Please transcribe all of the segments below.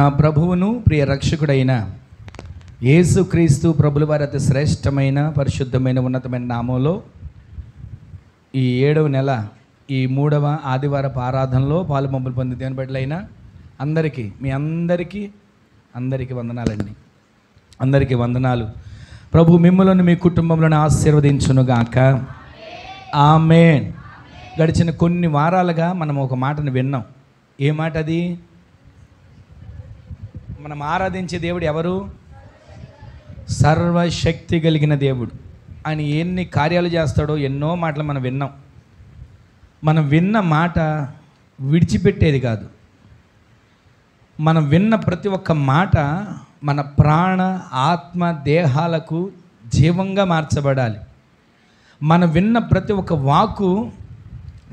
నా ప్రభువును ప్రియ రక్షకుడైన యేసుక్రీస్తు ప్రభుల వారి అతి శ్రేష్టమైన పరిశుద్ధమైన ఉన్నతమైన నామంలో ఈ 7వ నెల ఈ 3వ ఆదివారపు ఆరాధనలో పాలుపంపులు పొంది దేవుని బిడ్డలైన అందరికీ మీ అందరికీ వందనాలండి. అందరికీ వందనాలు. ప్రభు మిమ్మల్ని మీ కుటుంబంలోనే ఆశీర్వదించునుగాక. ఆమేన్. గడిచిన కొన్ని వారాలుగా మనం ఒక మాటను విన్నాం. ఏ మాట అది? మనం ఆరాధించే దేవుడు ఎవరు? సర్వశక్తి కలిగిన దేవుడు. ఆయన ఎన్ని కార్యాలు చేస్తాడో ఎన్నో మాటలు మనం విన్నాం. మనం విన్న మాట విడిచిపెట్టేది కాదు. మనం విన్న ప్రతి ఒక్క మాట మన ప్రాణ ఆత్మ దేహాలకు జీవంగా మార్చబడాలి. మనం విన్న ప్రతి ఒక్క వాక్కు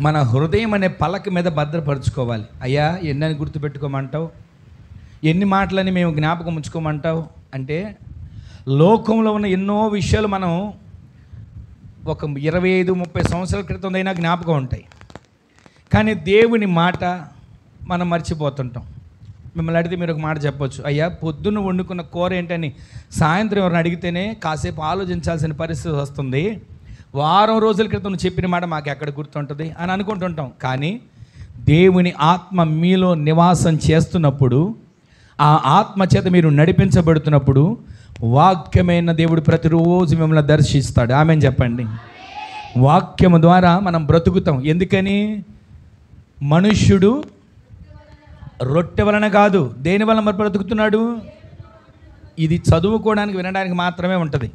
మన హృదయం అనే పలక మీద భద్రపరుచుకోవాలి. అయ్యా ఎన్నని గుర్తుపెట్టుకోమంటావు, ఎన్ని మాటలని మేము జ్ఞాపకం ఉంచుకోమంటావు అంటే, లోకంలో ఉన్న ఎన్నో విషయాలు మనం ఒక 25-30 సంవత్సరాల క్రితం అయినా జ్ఞాపకం ఉంటాయి. కానీ దేవుని మాట మనం మర్చిపోతుంటాం. మిమ్మల్ని అడిగితే మీరు ఒక మాట చెప్పొచ్చు, అయ్యా పొద్దున్న వండుకున్న కూర ఏంటని సాయంత్రం ఎవరిని అడిగితేనే కాసేపు ఆలోచించాల్సిన పరిస్థితి వస్తుంది. వారం రోజుల క్రితం చెప్పిన మాట మాకు ఎక్కడ గుర్తుంటుంది అని అనుకుంటుంటాం. కానీ దేవుని ఆత్మ మీలో నివాసం చేస్తున్నప్పుడు, ఆ ఆత్మ చేత మీరు నడిపించబడుతున్నప్పుడు వాక్యమైన దేవుడు ప్రతిరోజు మిమ్మల్ని దర్శిస్తాడు. ఆమేన్ చెప్పండి. వాక్యము ద్వారా మనం బ్రతుకుతాం. ఎందుకని? మనుష్యుడు రొట్టె వలన కాదు, దేని వలన మరి బ్రతుకుతున్నాడు? ఇది చదువుకోవడానికి వినడానికి మాత్రమే ఉంటుంది.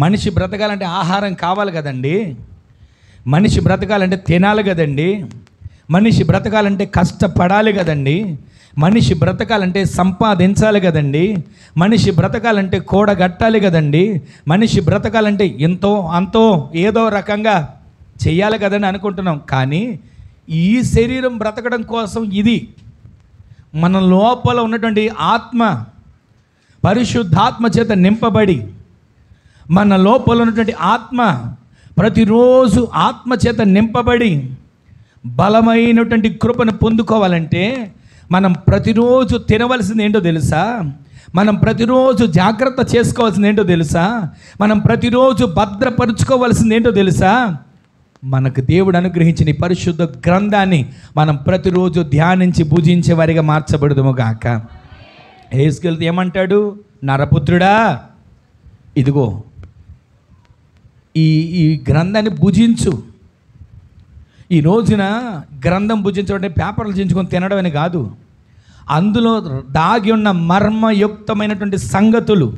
మనిషి బ్రతకాలంటే ఆహారం కావాలి కదండి. మనిషి బ్రతకాలంటే తినాలి కదండి. మనిషి బ్రతకాలంటే కష్టపడాలి కదండి. మనిషి బ్రతకాలంటే సంపాదించాలి కదండి. మనిషి బ్రతకాలంటే కూడగట్టాలి కదండి. మనిషి బ్రతకాలంటే ఎంతో అంతో ఏదో రకంగా చెయ్యాలి కదండి అనుకుంటున్నాం. కానీ ఈ శరీరం బ్రతకడం కోసం ఇది మన లోపల ఉన్నటువంటి ఆత్మ పరిశుద్ధాత్మ చేత నింపబడి, మన లోపల ఉన్నటువంటి ఆత్మ ప్రతిరోజు ఆత్మ చేత నింపబడి బలమైనటువంటి కృపను పొందుకోవాలంటే మనం ప్రతిరోజు తినవలసింది ఏంటో తెలుసా? మనం ప్రతిరోజు జాగ్రత్త చేసుకోవాల్సింది ఏంటో తెలుసా? మనం ప్రతిరోజు భద్రపరుచుకోవాల్సింది ఏంటో తెలుసా? మనకు దేవుడు అనుగ్రహించిన ఈ పరిశుద్ధ గ్రంథాన్ని మనం ప్రతిరోజు ధ్యానించి భుజించే వారిగా మార్చబడదుము గాక. హెస్కేలు ఏమంటాడు? నరపుత్రుడా, ఇదిగో ఈ గ్రంథాన్ని భుజించు. ఈ రోజున గ్రంథం భుజించడం అంటే పేపర్లు చించుకొని తినడం అని కాదు. అందులో దాగి ఉన్న మర్మయుక్తమైనటువంటి సంగతులు,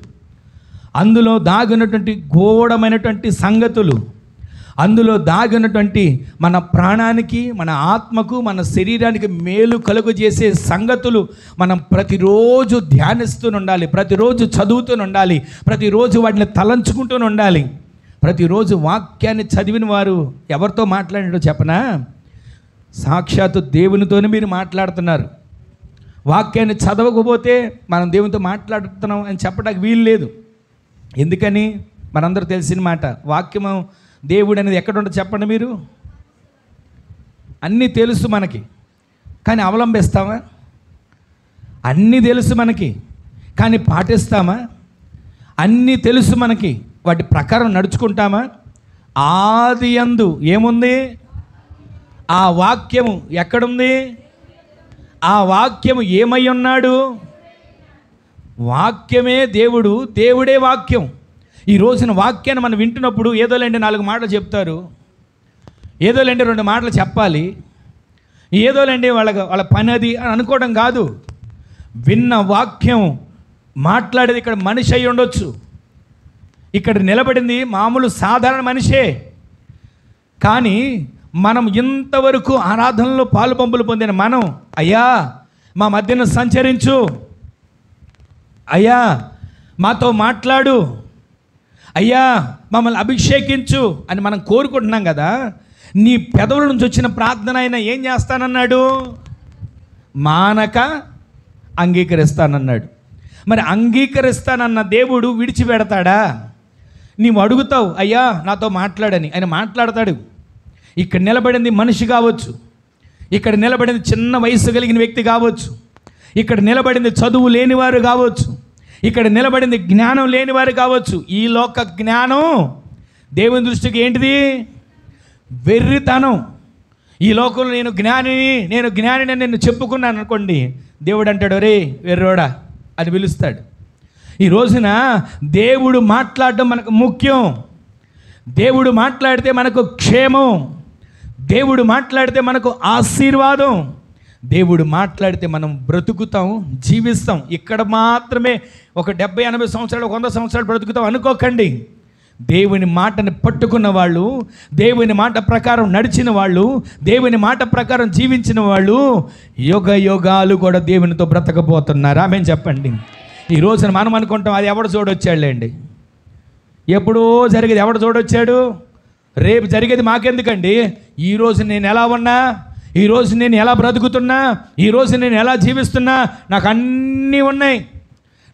అందులో దాగి ఉన్నటువంటి ఘోరమైనటువంటి సంగతులు, అందులో దాగి ఉన్నటువంటి మన ప్రాణానికి, మన ఆత్మకు, మన శరీరానికి మేలు కలుగజేసే సంగతులు మనం ప్రతిరోజు ధ్యానిస్తూ ఉండాలి, ప్రతిరోజు చదువుతూ ఉండాలి, ప్రతిరోజు వాటిని తలంచుకుంటూ ఉండాలి. ప్రతిరోజు వాక్యాన్ని చదివిన వారు ఎవరితో మాట్లాడారో చెప్పనా? సాక్షాత్తు దేవునితోనే మీరు మాట్లాడుతున్నారు. వాక్యాన్ని చదవకపోతే మనం దేవునితో మాట్లాడుతున్నాం అని చెప్పడానికి వీలు లేదు. ఎందుకని? మనందరూ తెలిసిన మాట, వాక్యము దేవుడు అనేది ఎక్కడ ఉంటుంది చెప్పండి మీరు? అన్నీ తెలుసు మనకి, కానీ అవలంబిస్తామా? అన్నీ తెలుసు మనకి, కానీ పాటిస్తామా? అన్నీ తెలుసు మనకి, వాటి ప్రకారం నడుచుకుంటామా? ఆది యందు ఏముంది? ఆ వాక్యము ఎక్కడుంది? ఆ వాక్యము ఏమై ఉన్నాడు? వాక్యమే దేవుడు, దేవుడే వాక్యం. ఈ రోజున వాక్యాన్ని మనం వింటున్నప్పుడు ఏదోలేండి 4 మాటలు చెప్తారు, ఏదోలేండి 2 మాటలు చెప్పాలి, ఏదోలేండి వాళ్ళ పని అది అని అనుకోవడం కాదు. విన్న వాక్యం మాట్లాడేది ఇక్కడ మనిషి అయి ఉండొచ్చు, ఇక్కడ నిలబడింది మామూలు సాధారణ మనిషే. కానీ మనం ఇంతవరకు ఆరాధనలో పాలుపంపులు పొందిన మనం, అయ్యా మా మధ్యన సంచరించు, అయ్యా మాతో మాట్లాడు, అయ్యా మమ్మల్ని అభిషేకించు అని మనం కోరుకుంటున్నాం కదా. నీ పెదవుల నుంచి వచ్చిన ప్రార్థన అయినా ఏం చేస్తానన్నాడు? మానక అంగీకరిస్తానన్నాడు. మరి అంగీకరిస్తానన్న దేవుడు విడిచిపెడతాడా? నీవు అడుగుతావు, అయ్యా నాతో మాట్లాడని, ఆయన మాట్లాడతాడు. ఇక్కడ నిలబడింది మనిషి కావచ్చు, ఇక్కడ నిలబడింది చిన్న వయసు కలిగిన వ్యక్తి కావచ్చు, ఇక్కడ నిలబడింది చదువు లేనివారు కావచ్చు, ఇక్కడ నిలబడింది జ్ఞానం లేనివారు కావచ్చు. ఈ లోక జ్ఞానం దేవుని దృష్టికి ఏంటిది? వెర్రితనం. ఈ లోకంలో నేను జ్ఞానిని నేను చెప్పుకున్నాను అనుకోండి, దేవుడు అంటాడు, రే వెర్రోడా అని పిలుస్తాడు. ఈ రోజున దేవుడు మాట్లాడడం మనకు ముఖ్యం. దేవుడు మాట్లాడితే మనకు క్షేమం, దేవుడు మాట్లాడితే మనకు ఆశీర్వాదం, దేవుడు మాట్లాడితే మనం బ్రతుకుతాం, జీవిస్తాం. ఇక్కడ మాత్రమే ఒక 70-80 సంవత్సరాలు 100 సంవత్సరాలు బ్రతుకుతాం అనుకోకండి. దేవుని మాటని పట్టుకున్న వాళ్ళు, దేవుని మాట ప్రకారం నడిచిన వాళ్ళు, దేవుని మాట ప్రకారం జీవించిన వాళ్ళు యుగ యుగాలు కూడా దేవునితో బ్రతకబోతున్నారు. ఆమె చెప్పండి. ఈ రోజున మనం అనుకుంటాం అది ఎవడు చూడొచ్చాడులేండి, ఎప్పుడో జరిగేది ఎవడు చూడొచ్చాడు, రేపు జరిగేది మాకెందుకండి. ఈరోజు నేను ఎలా ఉన్నా, ఈరోజు నేను ఎలా బ్రతుకుతున్నా, ఈరోజు నేను ఎలా జీవిస్తున్నా, నాకు అన్నీ ఉన్నాయి,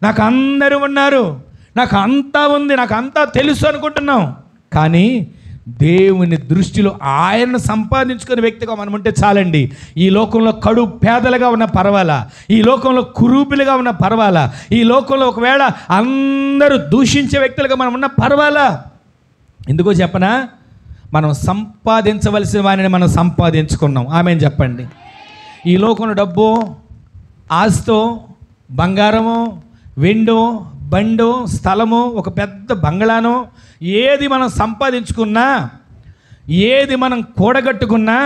నాకు అందరూ ఉన్నారు, నాకు అంతా ఉంది, నాకు అంతా తెలుసు అనుకుంటున్నాం. కానీ దేవుని దృష్టిలో ఆయనను సంపాదించుకునే వ్యక్తిగా మనం ఉంటే చాలండి. ఈ లోకంలో కడు పేదలుగా ఉన్న పర్వాలా, ఈ లోకంలో కురూపులుగా ఉన్న పర్వాలా, ఈ లోకంలో ఒకవేళ అందరూ దూషించే వ్యక్తులుగా మనం ఉన్న పర్వాలా. ఎందుకో చెప్పనా, మనం సంపాదించవలసిన వారిని మనం సంపాదించుకున్నాం. ఆమెను చెప్పండి. ఈ లోకంలో డబ్బు, ఆస్తో, బంగారము, వెండో, బండో, స్థలము, ఒక పెద్ద బంగ్లానో, ఏది మనం సంపాదించుకున్నా, ఏది మనం కూడగట్టుకున్నా,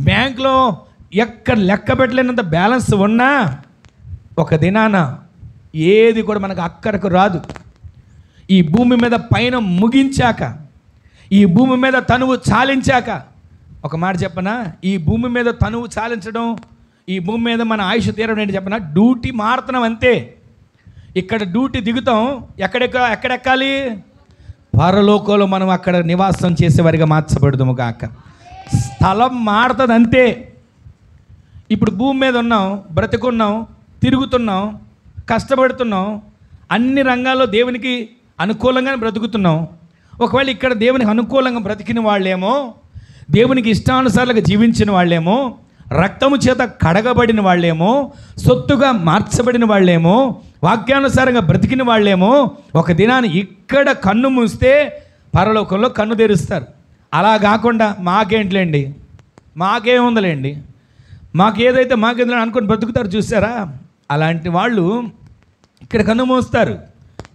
బ్యాంకులో ఎక్కడ లెక్క పెట్టలేనంత బ్యాలెన్స్ ఉన్నా, ఒక దినాన ఏది కూడా మనకు అక్కడకు రాదు. ఈ భూమి మీద పైన ముగించాక, ఈ భూమి మీద తనువు చాలించాక, ఒక మాట చెప్పనా, ఈ భూమి మీద తనువు చాలించడం, ఈ భూమి మీద మన ఆయుష్ తీరడం ఏంటి చెప్పనా, డ్యూటీ మారుతున్నాం అంతే. ఇక్కడ డ్యూటీ దిగుతాం, ఎక్కడెక్కాలి? పరలోకంలో మనం అక్కడ నివాసం చేసేవారిగా మార్చబడదుము గాక. స్థలం మారుతుంది అంతే. ఇప్పుడు భూమి మీద ఉన్నాం, బ్రతుకున్నాం, తిరుగుతున్నాం, కష్టపడుతున్నాం, అన్ని రంగాల్లో దేవునికి అనుకూలంగానే బ్రతుకుతున్నాం. ఒకవేళ ఇక్కడ దేవునికి అనుకూలంగా బ్రతికిన వాళ్ళేమో, దేవునికి ఇష్టానుసారంగా జీవించిన వాళ్ళేమో, రక్తము చేత కడగబడిన వాళ్ళేమో, సొత్తుగా మార్చబడిన వాళ్ళేమో, వాక్యానుసారంగా బ్రతికిన వాళ్ళేమో, ఒక దినాన్ని ఇక్కడ కన్ను మూస్తే పరలోకంలో కన్ను తెరుస్తారు. అలా కాకుండా మాకేంట్లేండి, మాకేముందలేండి, మాకు ఏదైతే మాకేందని అనుకుని బ్రతుకుతారు చూసారా, అలాంటి వాళ్ళు ఇక్కడ కన్ను మూస్తారు.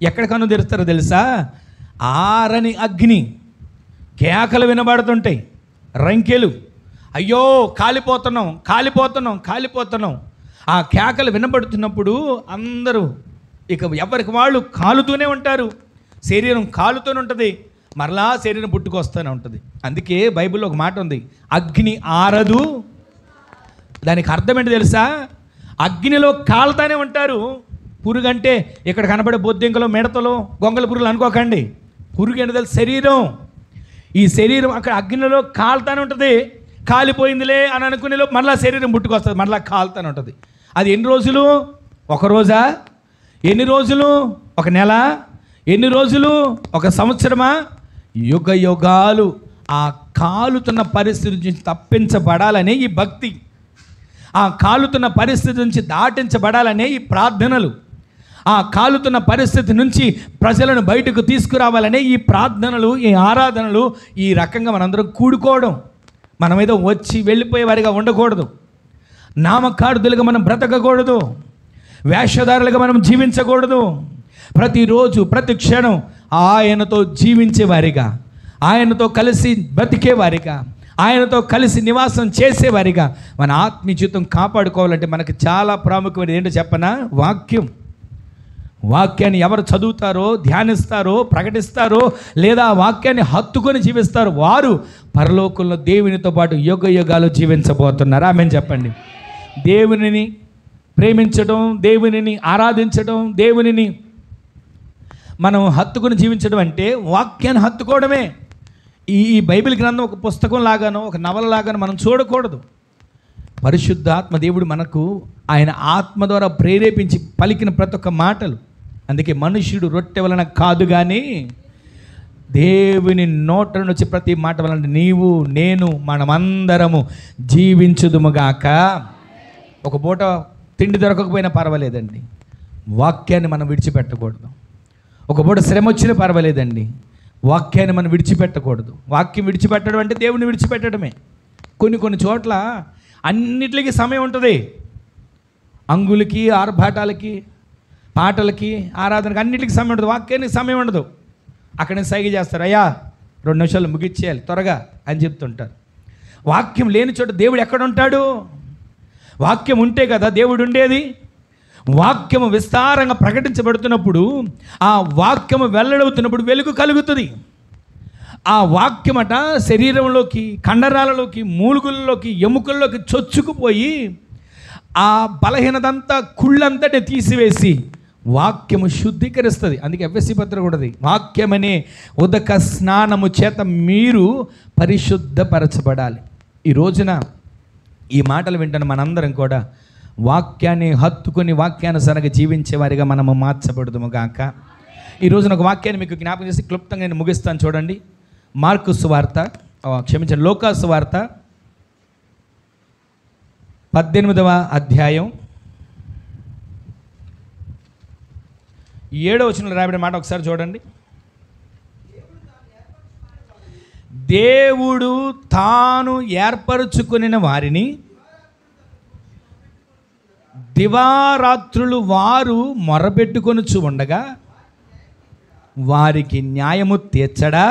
ఎక్కడ కన్ను తెరుస్తారో తెలుసా? ఆరని అగ్ని, కేకలు వినబడుతుంటాయి, రంకెలు, అయ్యో కాలిపోతున్నాం కాలిపోతున్నాం కాలిపోతున్నాం. ఆ కేకలు వినబడుతున్నప్పుడు అందరూ ఇక ఎవరికి వాళ్ళు కాలుతూనే ఉంటారు, శరీరం కాలుతూనే ఉంటుంది, మరలా శరీరం పుట్టుకొస్తూనే ఉంటుంది. అందుకే బైబిల్లో ఒక మాట ఉంది, అగ్ని ఆరదు. దానికి అర్థం ఏంటి తెలుసా? అగ్నిలో కాలుతానే ఉంటారు. పురుగు అంటే ఇక్కడ కనబడే బొద్దింకలు, మిడతలు, గొంగళ పురుగులు అనుకోకండి. పురుగు ఏంటి తెలుసు? శరీరం. ఈ శరీరం అక్కడ అగ్నిలో కాలుతానే ఉంటుంది. కాలిపోయిందిలే అని అనుకునేలో మరలా శరీరం పుట్టుకొస్తుంది, మరలా కాలుతానే ఉంటుంది. అది ఎన్ని రోజులు? ఒక రోజా? ఎన్ని రోజులు? ఒక నెల? ఎన్ని రోజులు? ఒక సంవత్సరమా? యుగ యుగాలు ఆ కాలుతున్న పరిస్థితి నుంచి తప్పించబడాలనే ఈ భక్తి, ఆ కాలుతున్న పరిస్థితి నుంచి దాటించబడాలనే ఈ ప్రార్థనలు, ఆ కాలుతున్న పరిస్థితి నుంచి ప్రజలను బయటకు తీసుకురావాలనే ఈ ప్రార్థనలు, ఈ ఆరాధనలు. ఈ రకంగా మనందరం కూడుకోవడం, మనమేదో వచ్చి వెళ్ళిపోయే వారిగా ఉండకూడదు, నామకార్థులుగా మనం బ్రతకకూడదు, వేషధారులుగా మనం జీవించకూడదు. ప్రతిరోజు ప్రతి క్షణం ఆయనతో జీవించేవారిగా, ఆయనతో కలిసి బ్రతికేవారిగా, ఆయనతో కలిసి నివాసం చేసేవారిగా మన ఆత్మీయ జీవితం కాపాడుకోవాలంటే మనకి చాలా ప్రాముఖ్యమైనది ఏంటో చెప్పనా? వాక్యం. వాక్యాన్ని ఎవరు చదువుతారో, ధ్యానిస్తారో, ప్రకటిస్తారో, లేదా ఆ వాక్యాన్ని హత్తుకొని జీవిస్తారో వారు పరలోకంలో దేవునితో పాటు యుగ యుగాలు జీవించబోతున్నారు. ఆమెను చెప్పండి. దేవునిని ప్రేమించడం, దేవునిని ఆరాధించడం, దేవునిని మనం హత్తుకొని జీవించడం అంటే వాక్యాన్ని హత్తుకోవడమే. ఈ బైబిల్ గ్రంథం ఒక పుస్తకం లాగానో, ఒక నవల లాగానో మనం చూడకూడదు. పరిశుద్ధాత్మ దేవుడు మనకు ఆయన ఆత్మ ద్వారా ప్రేరేపించి పలికిన ప్రతి ఒక్క మాటలు. అందుకే మనుష్యుడు రొట్టె వలన కాదు కానీ దేవుని నోట నుంచి ప్రతి మాట వలన నీవు నేను మనమందరము జీవించుదుముగాక. ఒక పూట తిండి దొరకకపోయినా పర్వాలేదండి, వాక్యాన్ని మనం విడిచిపెట్టకూడదు. ఒక పూట శ్రమ వచ్చినా పర్వాలేదండి, వాక్యాన్ని మనం విడిచిపెట్టకూడదు. వాక్యం విడిచిపెట్టడం అంటే దేవుని విడిచిపెట్టడమే. కొన్ని చోట్ల అన్నిటికీ సమయం ఉంటుంది. అంగులకి, ఆర్భాటాలకి, పాటలకి, ఆరాధనకి అన్నిటికీ సమయం ఉండదు, వాక్యానికి సమయం ఉండదు. అక్కడే సైగ చేస్తారు, అయ్యా 2 నిమిషాలు ముగిచ్చేయాలి త్వరగా అని చెప్తుంటారు. వాక్యం లేని చోట దేవుడు ఎక్కడ ఉంటాడు? వాక్యం ఉంటే కదా దేవుడు ఉండేది. వాక్యము విస్తారంగా ప్రకటించబడుతున్నప్పుడు, ఆ వాక్యము వెల్లడవుతున్నప్పుడు వెలుగు కలుగుతుంది. ఆ వాక్యమట శరీరంలోకి, కండరాలలోకి, మూలుగుల్లోకి, ఎముకల్లోకి చొచ్చుకుపోయి ఆ బలహీనదంతా, కుళ్ళంతటి తీసివేసి వాక్యము శుద్ధీకరిస్తుంది. అందుకే ఎఫ్ఎస్సి పత్రిక కూడా, వాక్యమనే ఉదక స్నానము చేత మీరు పరిశుద్ధపరచబడాలి. ఈ రోజున ఈ మాటలు వింటున్న మనందరం కూడా వాక్యాన్ని హత్తుకొని వాక్యానుసారంగా జీవించే వారిగా మనము మార్చబడుదుము గాక. ఈ రోజున ఒక వాక్యాన్ని మీకు జ్ఞాపకం చేసి క్లుప్తంగా నేను ముగిస్తాను. చూడండి, మార్కు సువార్త, లూకా సువార్త 18వ అధ్యాయం 7వ వచనంలో రాబడిన మాట ఒకసారి చూడండి. దేవుడు తాను ఏర్పరచుకుని వారిని దివారాత్రులు వారు మొరపెట్టుకొనుచు ఉండగా వారికి న్యాయము తీర్చడా?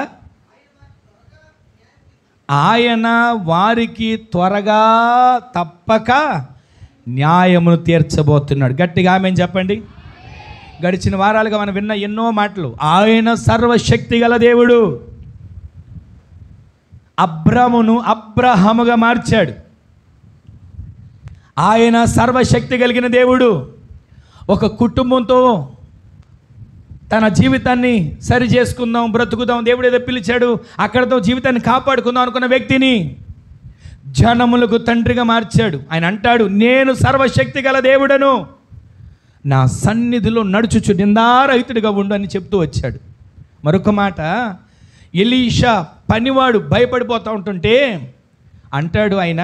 ఆయన వారికి త్వరగా తప్పక న్యాయమును తీర్చబోతున్నాడు. గట్టిగా ఆమేన్ చెప్పండి. గడిచిన వారాలుగా మనం విన్న ఎన్నో మాటలు. ఆయన సర్వశక్తి గల దేవుడు. అబ్రామును అబ్రహాముగా మార్చాడు. ఆయన సర్వశక్తి కలిగిన దేవుడు. ఒక కుటుంబంతో తన జీవితాన్ని సరి చేసుకుందాం, బ్రతుకుదాం, దేవుడు ఏదో పిలిచాడు, అక్కడతో జీవితాన్ని కాపాడుకుందాం అనుకున్న వ్యక్తిని జనములకు తండ్రిగా మార్చాడు. ఆయన అంటాడు, నేను సర్వశక్తి గల దేవుడను, నా సన్నిధిలో నడుచుచు నిందారహితుడిగా ఉండు అని చెప్తూ వచ్చాడు. మరొక మాట, ఎలీషా పనివాడు భయపడిపోతూ ఉంటుంటే అంటాడు ఆయన,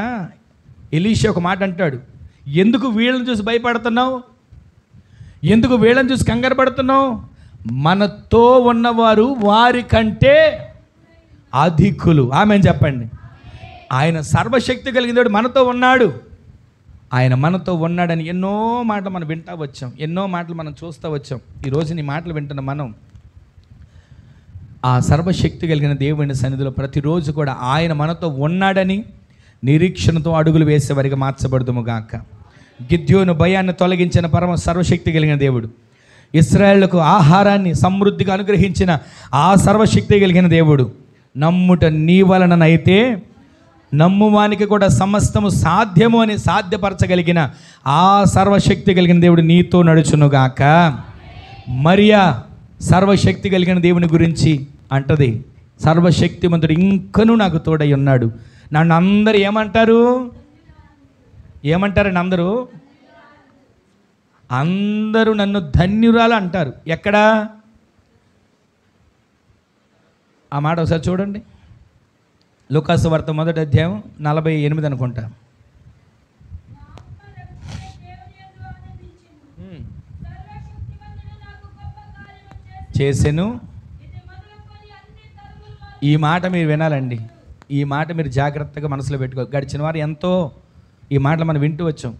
ఎలీషా ఒక మాట అంటాడు, ఎందుకు వీళ్ళని చూసి భయపడుతున్నావు? ఎందుకు వీళ్ళని చూసి కంగారు పడుతున్నావు? మనతో ఉన్నవారు వారి కంటే అధికులు. ఆమెను చెప్పండి. ఆయన సర్వశక్తి కలిగినవాడు, మనతో ఉన్నాడు. ఆయన మనతో ఉన్నాడని ఎన్నో మాటలు మనం వింటూ వచ్చాం, ఎన్నో మాటలు మనం చూస్తూ వచ్చాం. ఈరోజు నీ మాటలు వింటున్న మనం ఆ సర్వశక్తి కలిగిన దేవుని సన్నిధిలో ప్రతిరోజు కూడా ఆయన మనతో ఉన్నాడని నిరీక్షణతో అడుగులు వేసేవారిగా మార్చబడుదుము గాక. గిద్యోను భయాన్ని తొలగించిన పరమ సర్వశక్తి కలిగిన దేవుడు, ఇశ్రాయేలుకు ఆహారాన్ని సమృద్ధిగా అనుగ్రహించిన ఆ సర్వశక్తి కలిగిన దేవుడు, నమ్ముట నీ వలననైతే నమ్మువానికి కూడా సమస్తము సాధ్యము అని సాధ్యపరచగలిగిన ఆ సర్వశక్తి కలిగిన దేవుడు నీతో నడుచునుగాక. మరియా సర్వశక్తి కలిగిన దేవుని గురించి అంటది, సర్వశక్తిమంతుడు ఇంకనూ నాకు తోడై ఉన్నాడు. నన్ను అందరూ ఏమంటారండి? అందరూ నన్ను ధన్యురాలు అంటారు. ఎక్కడా? ఆ మాట ఒకసారి చూడండి. లూకా సువార్త 1వ అధ్యాయం 48 అనుకుంటా. చేసెను. ఈ మాట మీరు వినాలండి. ఈ మాట మీరు జాగ్రత్తగా మనసులో పెట్టుకో. గడిచిన వారు ఎంతో ఈ మాటలు మనం వింటూ వచ్చాం.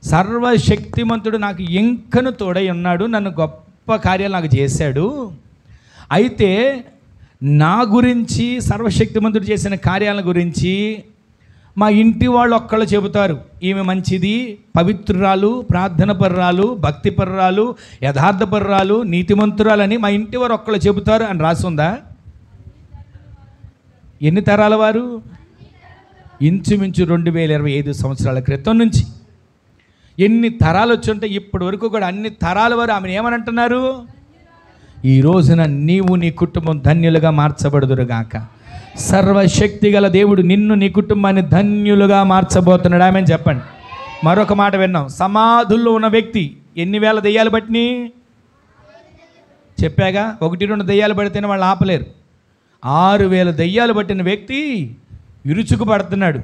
సర్వశక్తిమంతుడు నాకు ఇంకను తోడై ఉన్నాడు, నన్ను గొప్ప కార్యాలు నాకు చేశాడు. అయితే నా గురించి, సర్వశక్తిమంతుడు చేసిన కార్యాల గురించి మా ఇంటి వాళ్ళు ఒక్కళ్ళు చెబుతారు, ఈమె మంచిది, పవిత్రురాలు, ప్రార్థనపరురాలు, భక్తిపరురాలు, యథార్థపరురాలు, నీతిమంతురాలని మా ఇంటి వారు ఒక్కళ్ళు చెబుతారు అని రాసుందా? ఎన్ని తరాల వారు? ఇంచుమించు 2025 సంవత్సరాల క్రితం నుంచి ఎన్ని తరాలు వచ్చి ఉంటే ఇప్పటి వరకు కూడా అన్ని తరాల వారు ఆమెను ఏమని అంటున్నారు? ఈ రోజున నీవు నీ కుటుంబం ధన్యులుగా మార్చబడుదురుగాక. సర్వశక్తి గల దేవుడు నిన్ను, నీ కుటుంబాన్ని ధన్యులుగా మార్చబోతున్నాడు. ఆమెను చెప్పండి. మరొక మాట విన్నాం, సమాధుల్లో ఉన్న వ్యక్తి ఎన్ని వేల దెయ్యాలు పట్టిని చెప్పాగా. 1-2 దెయ్యాలు పడితేనే వాళ్ళు ఆపలేరు. 6,000 దెయ్యాలు పట్టిన వ్యక్తి విరుచుకు పడుతున్నాడు.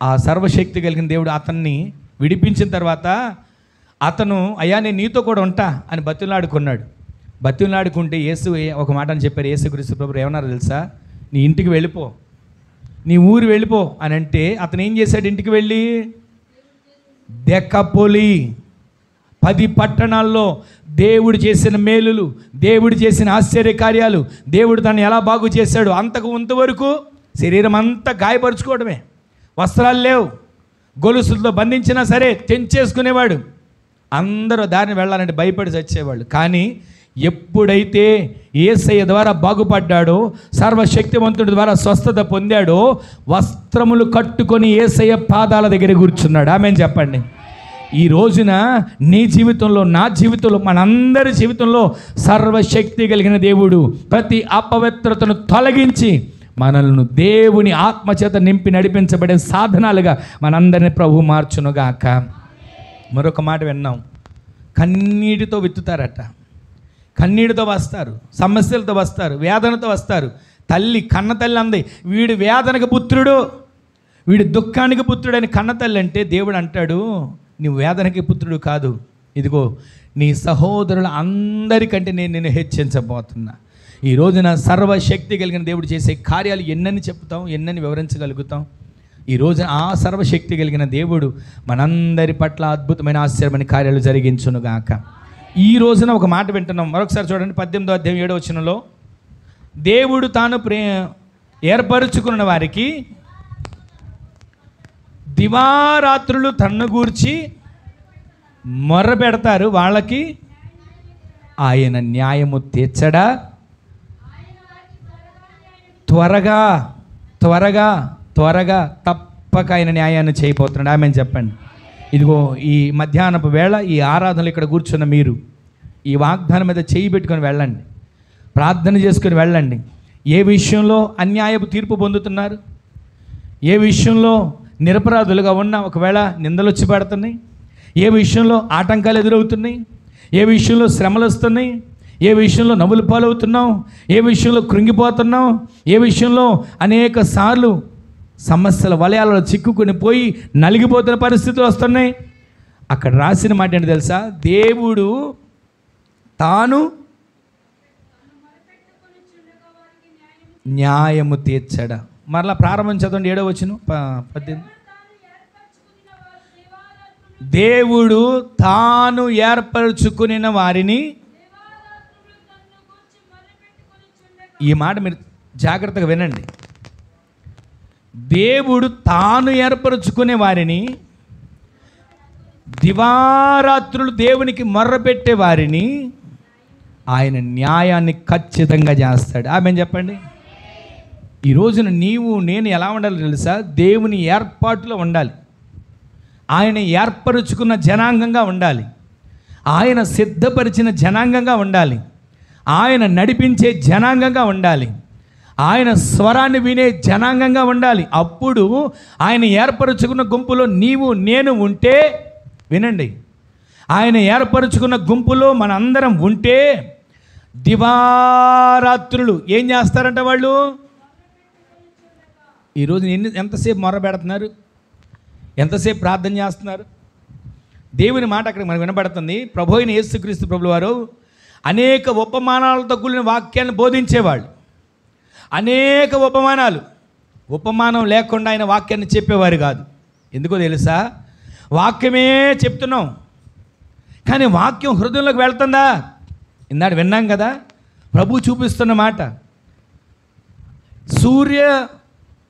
ఆ సర్వశక్తి కలిగిన దేవుడు అతన్ని విడిపించిన తర్వాత అతను అయ్యా నేను నీతో కూడా ఉంటా అని బతిలాడుకున్నాడు. బతిలాడుకుంటే యేసు ఒక మాట అని చెప్పారు. యేసుక్రీస్తు ప్రభువు ఏమన్నారు తెలుసా? నీ ఇంటికి వెళ్ళిపో, నీ ఊరు వెళ్ళిపో అని అంటే అతను ఏం చేశాడు? ఇంటికి వెళ్ళి దెక్కపొలి 10 పట్టణాల్లో దేవుడు చేసిన మేలులు, దేవుడు చేసిన ఆశ్చర్యకార్యాలు, దేవుడు దాన్ని ఎలా బాగు చేశాడు అంతవరకు శరీరం అంతా గాయపరుచుకోవడమే. వస్త్రాలు లేవు, గొలుసులతో బంధించినా సరే తెంచేసుకునేవాడు. అందరూ దారిని వెళ్ళాలంటే భయపడి చచ్చేవాళ్ళు. కానీ ఎప్పుడైతే యేసయ్య ద్వారా బాగుపడ్డాడో, సర్వశక్తివంతుడి ద్వారా స్వస్థత పొందాడో, వస్త్రములు కట్టుకొని యేసయ్య పాదాల దగ్గర కూర్చున్నాడు. ఆమేన్ చెప్పండి. ఈ రోజున నీ జీవితంలో, నా జీవితంలో, మనందరి జీవితంలో సర్వశక్తి కలిగిన దేవుడు ప్రతి అపవిత్రతను తొలగించి మనల్ని దేవుని ఆత్మచేత నింపి నడిపించబడే సాధనాలుగా మనందరినీ ప్రభు మార్చునుగాక. మరొక మాట విన్నాం, కన్నీటితో విత్తుతారట, కన్నీటితో వస్తారు, సమస్యలతో వస్తారు, వేదనతో వస్తారు. కన్న తల్లి అంది, వీడు వేదనకు పుత్రుడు, వీడు దుఃఖానికి పుత్రుడు అని కన్న తల్లి అంటే దేవుడు అంటాడు, నీవు వేదనకి పుత్రుడు కాదు, ఇదిగో నీ సహోదరుల అందరికంటే నేను నిన్ను హెచ్చించబోతున్నా. ఈ రోజున సర్వశక్తి కలిగిన దేవుడు చేసే కార్యాలు ఎన్నని చెప్తాం, ఎన్నని వివరించగలుగుతాం. ఈ రోజున ఆ సర్వశక్తి కలిగిన దేవుడు మనందరి పట్ల అద్భుతమైన ఆశ్చర్యమైన కార్యాలు జరిగించునుగాక. ఈ రోజున ఒక మాట వింటున్నాం. మరొకసారి చూడండి, 18వ అధ్యాయం 7వ వచనంలో, దేవుడు తాను ఏర్పరుచుకున్న వారికి దివారాత్రులు తన్ను గూర్చి మొర్ర పెడతారు, వాళ్ళకి ఆయన న్యాయము తీర్చడా? త్వరగా త్వరగా త్వరగా తప్పక ఆయన న్యాయాన్ని చేయబోతున్నాడు. ఆమెను చెప్పండి. ఇదిగో ఈ మధ్యాహ్నపు వేళ ఈ ఆరాధనలు ఇక్కడ కూర్చున్న మీరు ఈ వాగ్దానం మీద చేయి పెట్టుకొని వెళ్ళండి, ప్రార్థన చేసుకొని వెళ్ళండి. ఏ విషయంలో అన్యాయపు తీర్పు పొందుతున్నారు, ఏ విషయంలో నిరపరాధులుగా ఉన్న ఒకవేళ నిందలు వచ్చి పడుతున్నాయి, ఏ విషయంలో ఆటంకాలు ఎదురవుతున్నాయి, ఏ విషయంలో శ్రమలు వస్తున్నాయి, ఏ విషయంలో నవ్వులు పాలవుతున్నాం, ఏ విషయంలో కృంగిపోతున్నాం, ఏ విషయంలో అనేక సార్లు సమస్యల వలయాలలో చిక్కుకొని పోయి నలిగిపోతున్న పరిస్థితులు వస్తున్నాయి. అక్కడ రాసిన మాట ఏంటి తెలుసా? దేవుడు తాను న్యాయము తీర్చడా. మరలా ప్రారంభం చదవండి, 7వ వచనం 18. దేవుడు తాను ఏర్పరచుకున్న వారిని, ఈ మాట మీరు జాగ్రత్తగా వినండి, దేవుడు తాను ఏర్పరచుకునే వారిని, దివారాత్రులు దేవునికి మొర్రపెట్టే వారిని ఆయన న్యాయాన్ని ఖచ్చితంగా చేస్తాడు. ఆమెను చెప్పండి. ఈ రోజున నీవు నేను ఎలా ఉండాలి తెలుసా? దేవుని ఏర్పాటులో ఉండాలి, ఆయన ఏర్పరుచుకున్న జనాంగంగా ఉండాలి, ఆయన సిద్ధపరిచిన జనాంగంగా ఉండాలి, ఆయన నడిపించే జనాంగంగా ఉండాలి, ఆయన స్వరాన్ని వినే జనాంగంగా ఉండాలి. అప్పుడు ఆయన ఏర్పరుచుకున్న గుంపులో నీవు నేను ఉంటే, వినండి, ఆయన ఏర్పరుచుకున్న గుంపులో మనందరం ఉంటే దివారాత్రులు ఏం చేస్తారంట వాళ్ళు? ఈరోజు ఎంతసేపు మొర్ర పెడుతున్నారు, ఎంతసేపు ప్రార్థన చేస్తున్నారు? దేవుని మాట అక్కడ మనకు వినబడుతుంది. ప్రభు అయిన యేసుక్రీస్తు ప్రభుల వారు అనేక ఉపమానాలతో కూడిన వాక్యాన్ని బోధించేవాళ్ళు. అనేక ఉపమానం లేకుండా ఆయన వాక్యాన్ని చెప్పేవారు కాదు. ఎందుకో తెలుసా? వాక్యమే చెప్తున్నాం, కానీ వాక్యం హృదయంలోకి వెళ్తుందా? ఇందాక విన్నాం కదా, ప్రభు చూపిస్తున్న మాట.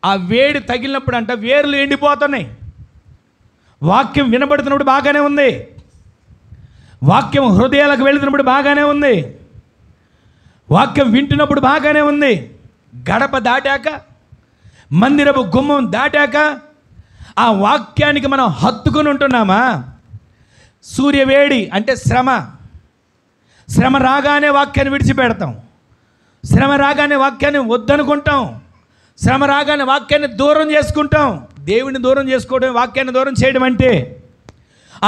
ఆ వేడి తగిలినప్పుడు అంట వేర్లు ఎండిపోతున్నాయి. వాక్యం వినబడుతున్నప్పుడు బాగానే ఉంది, వాక్యం హృదయాలకు వెళుతున్నప్పుడు బాగానే ఉంది, వాక్యం వింటున్నప్పుడు బాగానే ఉంది. గడప దాటాక, మందిరపు గుమ్మం దాటాక ఆ వాక్యానికి మనం హత్తుకొని ఉంటున్నామా? సూర్యవేడి అంటే శ్రమ రాగానే వాక్యాన్ని విడిచిపెడతాం, శ్రమ రాగానే వాక్యాన్ని వద్దనుకుంటాం, శ్రమ రాగానే వాక్యాన్ని దూరం చేసుకుంటాం. దేవుని దూరం చేసుకోవడం, వాక్యాన్ని దూరం చేయడం అంటే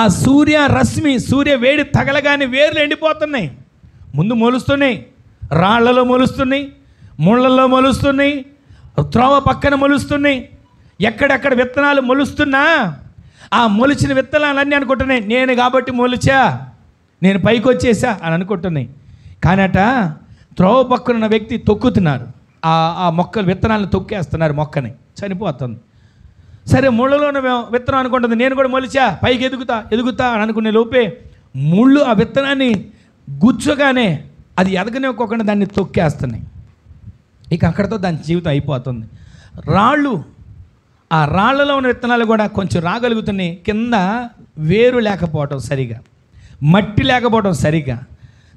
ఆ సూర్య వేడి తగలగానే వేర్లు ఎండిపోతున్నాయి. ముందు మొలుస్తున్నాయి, రాళ్లలో మొలుస్తున్నాయి, ముళ్ళల్లో మొలుస్తున్నాయి, త్రోవ పక్కన మొలుస్తున్నాయి. ఎక్కడెక్కడ విత్తనాలు మొలుస్తున్నా ఆ మొలిచిన విత్తనాలన్నీ అనుకుంటున్నాయి నేను కాబట్టి మొలిచా, నేను పైకి వచ్చేసా అని అనుకుంటున్నాయి. కానట త్రోవ పక్కన ఉన్న వ్యక్తి తొక్కుతున్నారు, ఆ మొక్కలు విత్తనాలను తొక్కేస్తున్నారు, మొక్కని చనిపోతుంది. సరే ముళ్ళలో ఉన్న విత్తనం అనుకుంటుంది నేను కూడా మొలిచా, పైకి ఎదుగుతా అని అనుకునే లోపే ముళ్ళు ఆ విత్తనాన్ని గుచ్చగానే అది ఎదగనివ్వకుండా దాన్ని తొక్కేస్తున్నాయి. ఇక అక్కడితో దాని జీవితం అయిపోతుంది. ఆ రాళ్ళలో ఉన్న విత్తనాలు కూడా కొంచెం రాగలుగుతున్నాయి, కింద వేరు లేకపోవటం సరిగా, మట్టి లేకపోవటం సరిగా,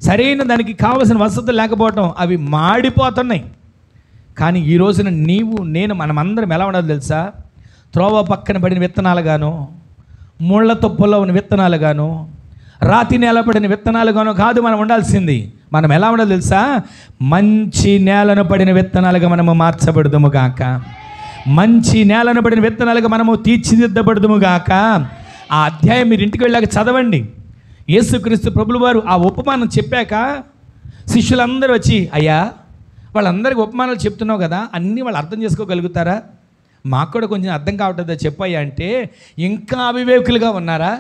సరైన దానికి కావలసిన వసతులు లేకపోవటం, అవి మాడిపోతున్నాయి. కానీ ఈ రోజున నీవు నేను మనమందరం ఎలా ఉండాలి తెలుసా? త్రోవ పక్కన పడిన విత్తనాలుగాను, ముళ్ళ తుప్పల్లో ఉన్న విత్తనాలుగాను, రాతి నేల పడిన విత్తనాలుగాను కాదు మనం ఉండాల్సింది. మనం ఎలా ఉండాలి తెలుసా? మంచి నేలను పడిన విత్తనాలుగా మనము మార్చబడదుము గాక, మంచి నేలను పడిన విత్తనాలుగా మనము తీర్చిదిద్దబడదుము గాక. ఆ అధ్యాయం మీరు ఇంటికి వెళ్ళాక చదవండి. యేసుక్రీస్తు ప్రభులు వారు ఆ ఉపమానం చెప్పాక శిష్యులందరూ వచ్చి, అయ్యా వాళ్ళందరికీ ఉపమానాలు చెప్తున్నావు కదా, అన్నీ వాళ్ళు అర్థం చేసుకోగలుగుతారా? మాకు కూడా కొంచెం అర్థం కావట్లేదా చెప్పయ్యా అంటే, ఇంకా అవివేకులుగా ఉన్నారా?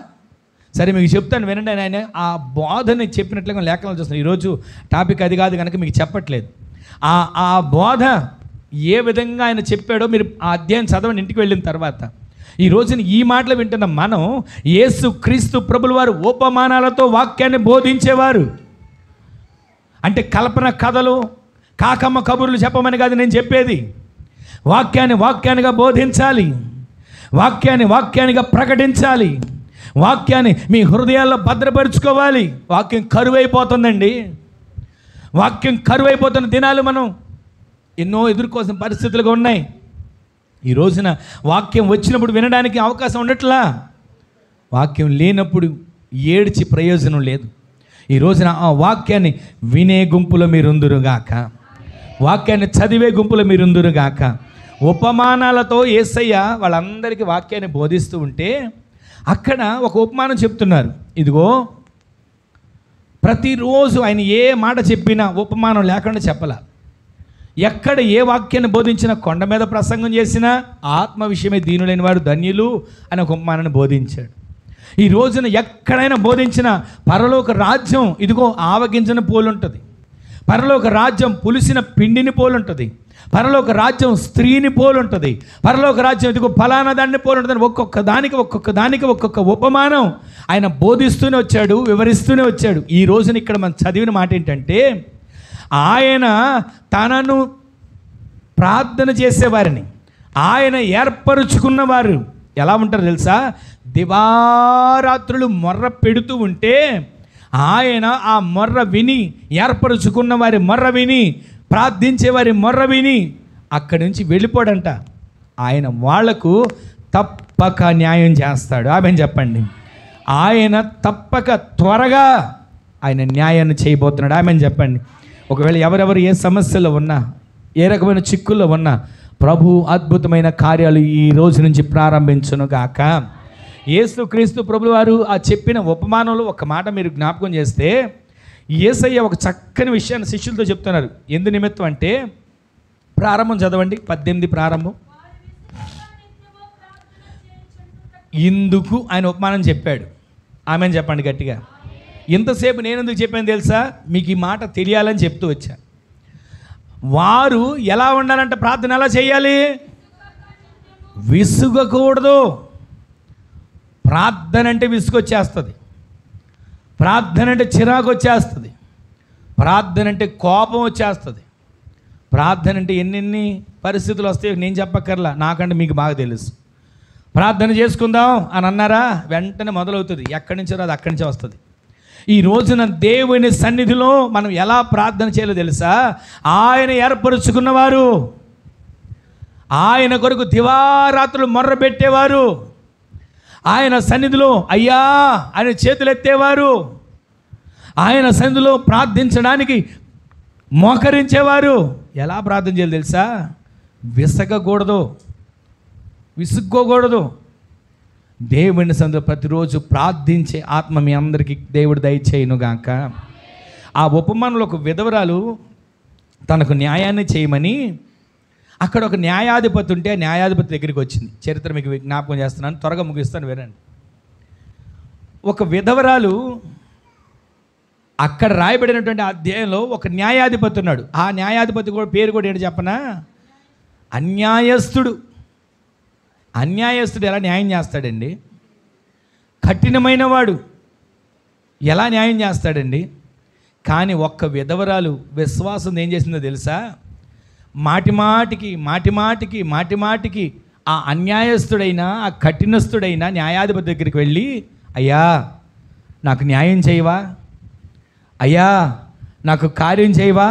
సరే మీకు చెప్తాను వినండి. ఆయన ఆ బోధని చెప్పినట్లుగా లేఖనాలు చూస్తున్నాను. ఈరోజు టాపిక్ అది కాదు కనుక మీకు చెప్పట్లేదు. ఆ బోధ ఏ విధంగా ఆయన చెప్పాడో మీరు ఆ అధ్యాయం చదవండి ఇంటికి వెళ్ళిన తర్వాత. ఈ రోజున ఈ మాటలు వింటున్న మనం, యేసు క్రీస్తు ప్రభుల వారు ఉపమానాలతో వాక్యాన్ని బోధించేవారు. అంటే కల్పన కథలు, కాకమ్మ కబుర్లు చెప్పమని కాదు నేను చెప్పేది. వాక్యాన్నిగా బోధించాలి, వాక్యాన్నిగా ప్రకటించాలి, వాక్యాన్ని మీ హృదయాల్లో భద్రపరుచుకోవాలి. వాక్యం కరువైపోతుందండి. వాక్యం కరువైపోతున్న దినాలు మనం ఎన్నో ఎదుర్కోవాల్సిన పరిస్థితులుగా ఉన్నాయి. ఈ రోజున వాక్యం వచ్చినప్పుడు వినడానికి అవకాశం ఉండట్లా, వాక్యం లేనప్పుడు ఏడ్చి ప్రయోజనం లేదు. ఈ రోజున ఆ వాక్యాన్ని వినే గుంపులో మీరుందురుగాక, వాక్యాన్ని చదివే గుంపులో మీరుందురుగాక. ఉపమానాలతో యేసయ్య వాళ్ళందరికీ వాక్యాన్ని బోధిస్తూ ఉంటే అక్కడ ఒక ఉపమానం చెప్తున్నారు. ఇదిగో ప్రతిరోజు ఆయన ఏ మాట చెప్పినా ఉపమానం లేకుండా చెప్పలా. ఎక్కడ ఏ వాక్యాన్ని బోధించినా, కొండ మీద ప్రసంగం చేసినా ఆత్మ విషయమే దీనులైన వారు ధన్యులు అని ఒక ఉపమానాన్ని బోధించాడు. ఈ రోజున ఎక్కడైనా బోధించిన పరలోక రాజ్యం ఇదిగో ఆవగింజను పోలుంటుంది, పరలోక రాజ్యం పులిసిన పిండిని పోలుంటుంది, పరలోక రాజ్యం స్త్రీని పోలుంటుంది, పరలోక రాజ్యం ఇదిగో ఫలానా దాన్ని పోలుంటుంది. ఒక్కొక్క దానికి ఒక్కొక్క ఉపమానం ఆయన బోధిస్తూనే వచ్చాడు, వివరిస్తూనే వచ్చాడు. ఈ రోజున ఇక్కడ మనం చదివిన మాట ఏంటంటే, ఆయన తనను ప్రార్థన చేసేవారిని ఆయన ఏర్పరుచుకున్నవారు ఎలా ఉంటారు తెలుసా? దివారాత్రులు మొర్ర పెడుతూ ఉంటే ఆయన ఆ మొర్ర విని, ఏర్పరుచుకున్న వారి మొర్ర విని, ప్రార్థించేవారి మొర్ర విని అక్కడి నుంచి వెళ్ళిపోడంట. ఆయన వాళ్లకు తప్పక న్యాయం చేస్తాడు. ఆమెను చెప్పండి. ఆయన తప్పక త్వరగా ఆయన న్యాయాన్ని చేయబోతున్నాడు. ఆమెను చెప్పండి. ఒకవేళ ఎవరెవరు ఏ సమస్యలో ఉన్నా, ఏ రకమైన చిక్కుల్లో ఉన్నా, ప్రభు అద్భుతమైన కార్యాలు ఈ రోజు నుంచి ప్రారంభించును గాక. యేసు క్రీస్తు ప్రభులు వారు ఆ చెప్పిన ఉపమానంలో ఒక మాట మీరు జ్ఞాపకం చేస్తే, యేసయ్య ఒక చక్కని విషయాన్ని శిష్యులతో చెప్తున్నారు. ఎందు నిమిత్తం అంటే, ప్రారంభం చదవండి, 18 ప్రారంభం. ఇందుకు ఆయన ఉపమానం చెప్పాడు. ఆమెను చెప్పండి గట్టిగా. ఇంతసేపు నేను ఎందుకు చెప్పాను తెలుసా? మీకు ఈ మాట తెలియాలని చెప్తూ వచ్చా. వారు ఎలా ఉండాలంటే, ప్రార్థన ఎలా చేయాలి? విసుగకూడదు. ప్రార్థన అంటే విసుగొచ్చేస్తుంది, ప్రార్థన అంటే చిరాకు వచ్చేస్తుంది, ప్రార్థన అంటే కోపం వచ్చేస్తుంది, ప్రార్థన అంటే ఎన్నెన్ని పరిస్థితులు వస్తాయో నేను చెప్పక్కర్లా, నాకంటే మీకు బాగా తెలుసు. ప్రార్థన చేసుకుందాం అని అన్నారా, వెంటనే మొదలవుతుంది. ఎక్కడి నుంచో అది అక్కడి నుంచే వస్తుంది. ఈ రోజున దేవుని సన్నిధిలో మనం ఎలా ప్రార్థన చేయాలో తెలుసా? ఆయన ఏర్పరుచుకున్నవారు, ఆయన కొరకు దివారాత్రులు మొర్ర పెట్టేవారు, ఆయన సన్నిధిలో అయ్యా ఆయన చేతులు ఎత్తేవారు, ఆయన సన్నిధిలో ప్రార్థించడానికి మోకరించేవారు. ఎలా ప్రార్థన చేయాలి తెలుసా? విసుక్కోకూడదు. దేవుని సన్నిధిలో ప్రతిరోజు ప్రార్థించే ఆత్మ మీ అందరికీ దేవుడు దయచేయునుగాక. ఆ ఉపమానంలో ఒక విధవరాలు తనకు న్యాయాన్ని చేయమని అక్కడ ఒక న్యాయాధిపతి ఉంటే, న్యాయాధిపతి దగ్గరికి వచ్చింది. చరిత్ర మీకు జ్ఞాపకం చేస్తున్నాను, త్వరగా ముగిస్తాను వినండి. ఒక విధవరాలు, అక్కడ రాయబడినటువంటి అధ్యాయంలో ఒక న్యాయాధిపతి ఉన్నాడు. ఆ న్యాయాధిపతి కూడా పేరు కూడా ఏంటి చెప్పనా? అన్యాయస్తుడు. అన్యాయస్తుడు ఎలా న్యాయం చేస్తాడండి? కఠినమైన వాడు ఎలా న్యాయం చేస్తాడండి? కానీ ఒక్క విధవరాలు విశ్వాసం ఏం చేసిందో తెలుసా? మాటి మాటికి ఆ అన్యాయస్తుడైన, ఆ కఠినస్తుడైన న్యాయాధిపతి దగ్గరికి వెళ్ళి, అయ్యా నాకు న్యాయం చేయవా, అయ్యా నాకు కార్యం చేయవా.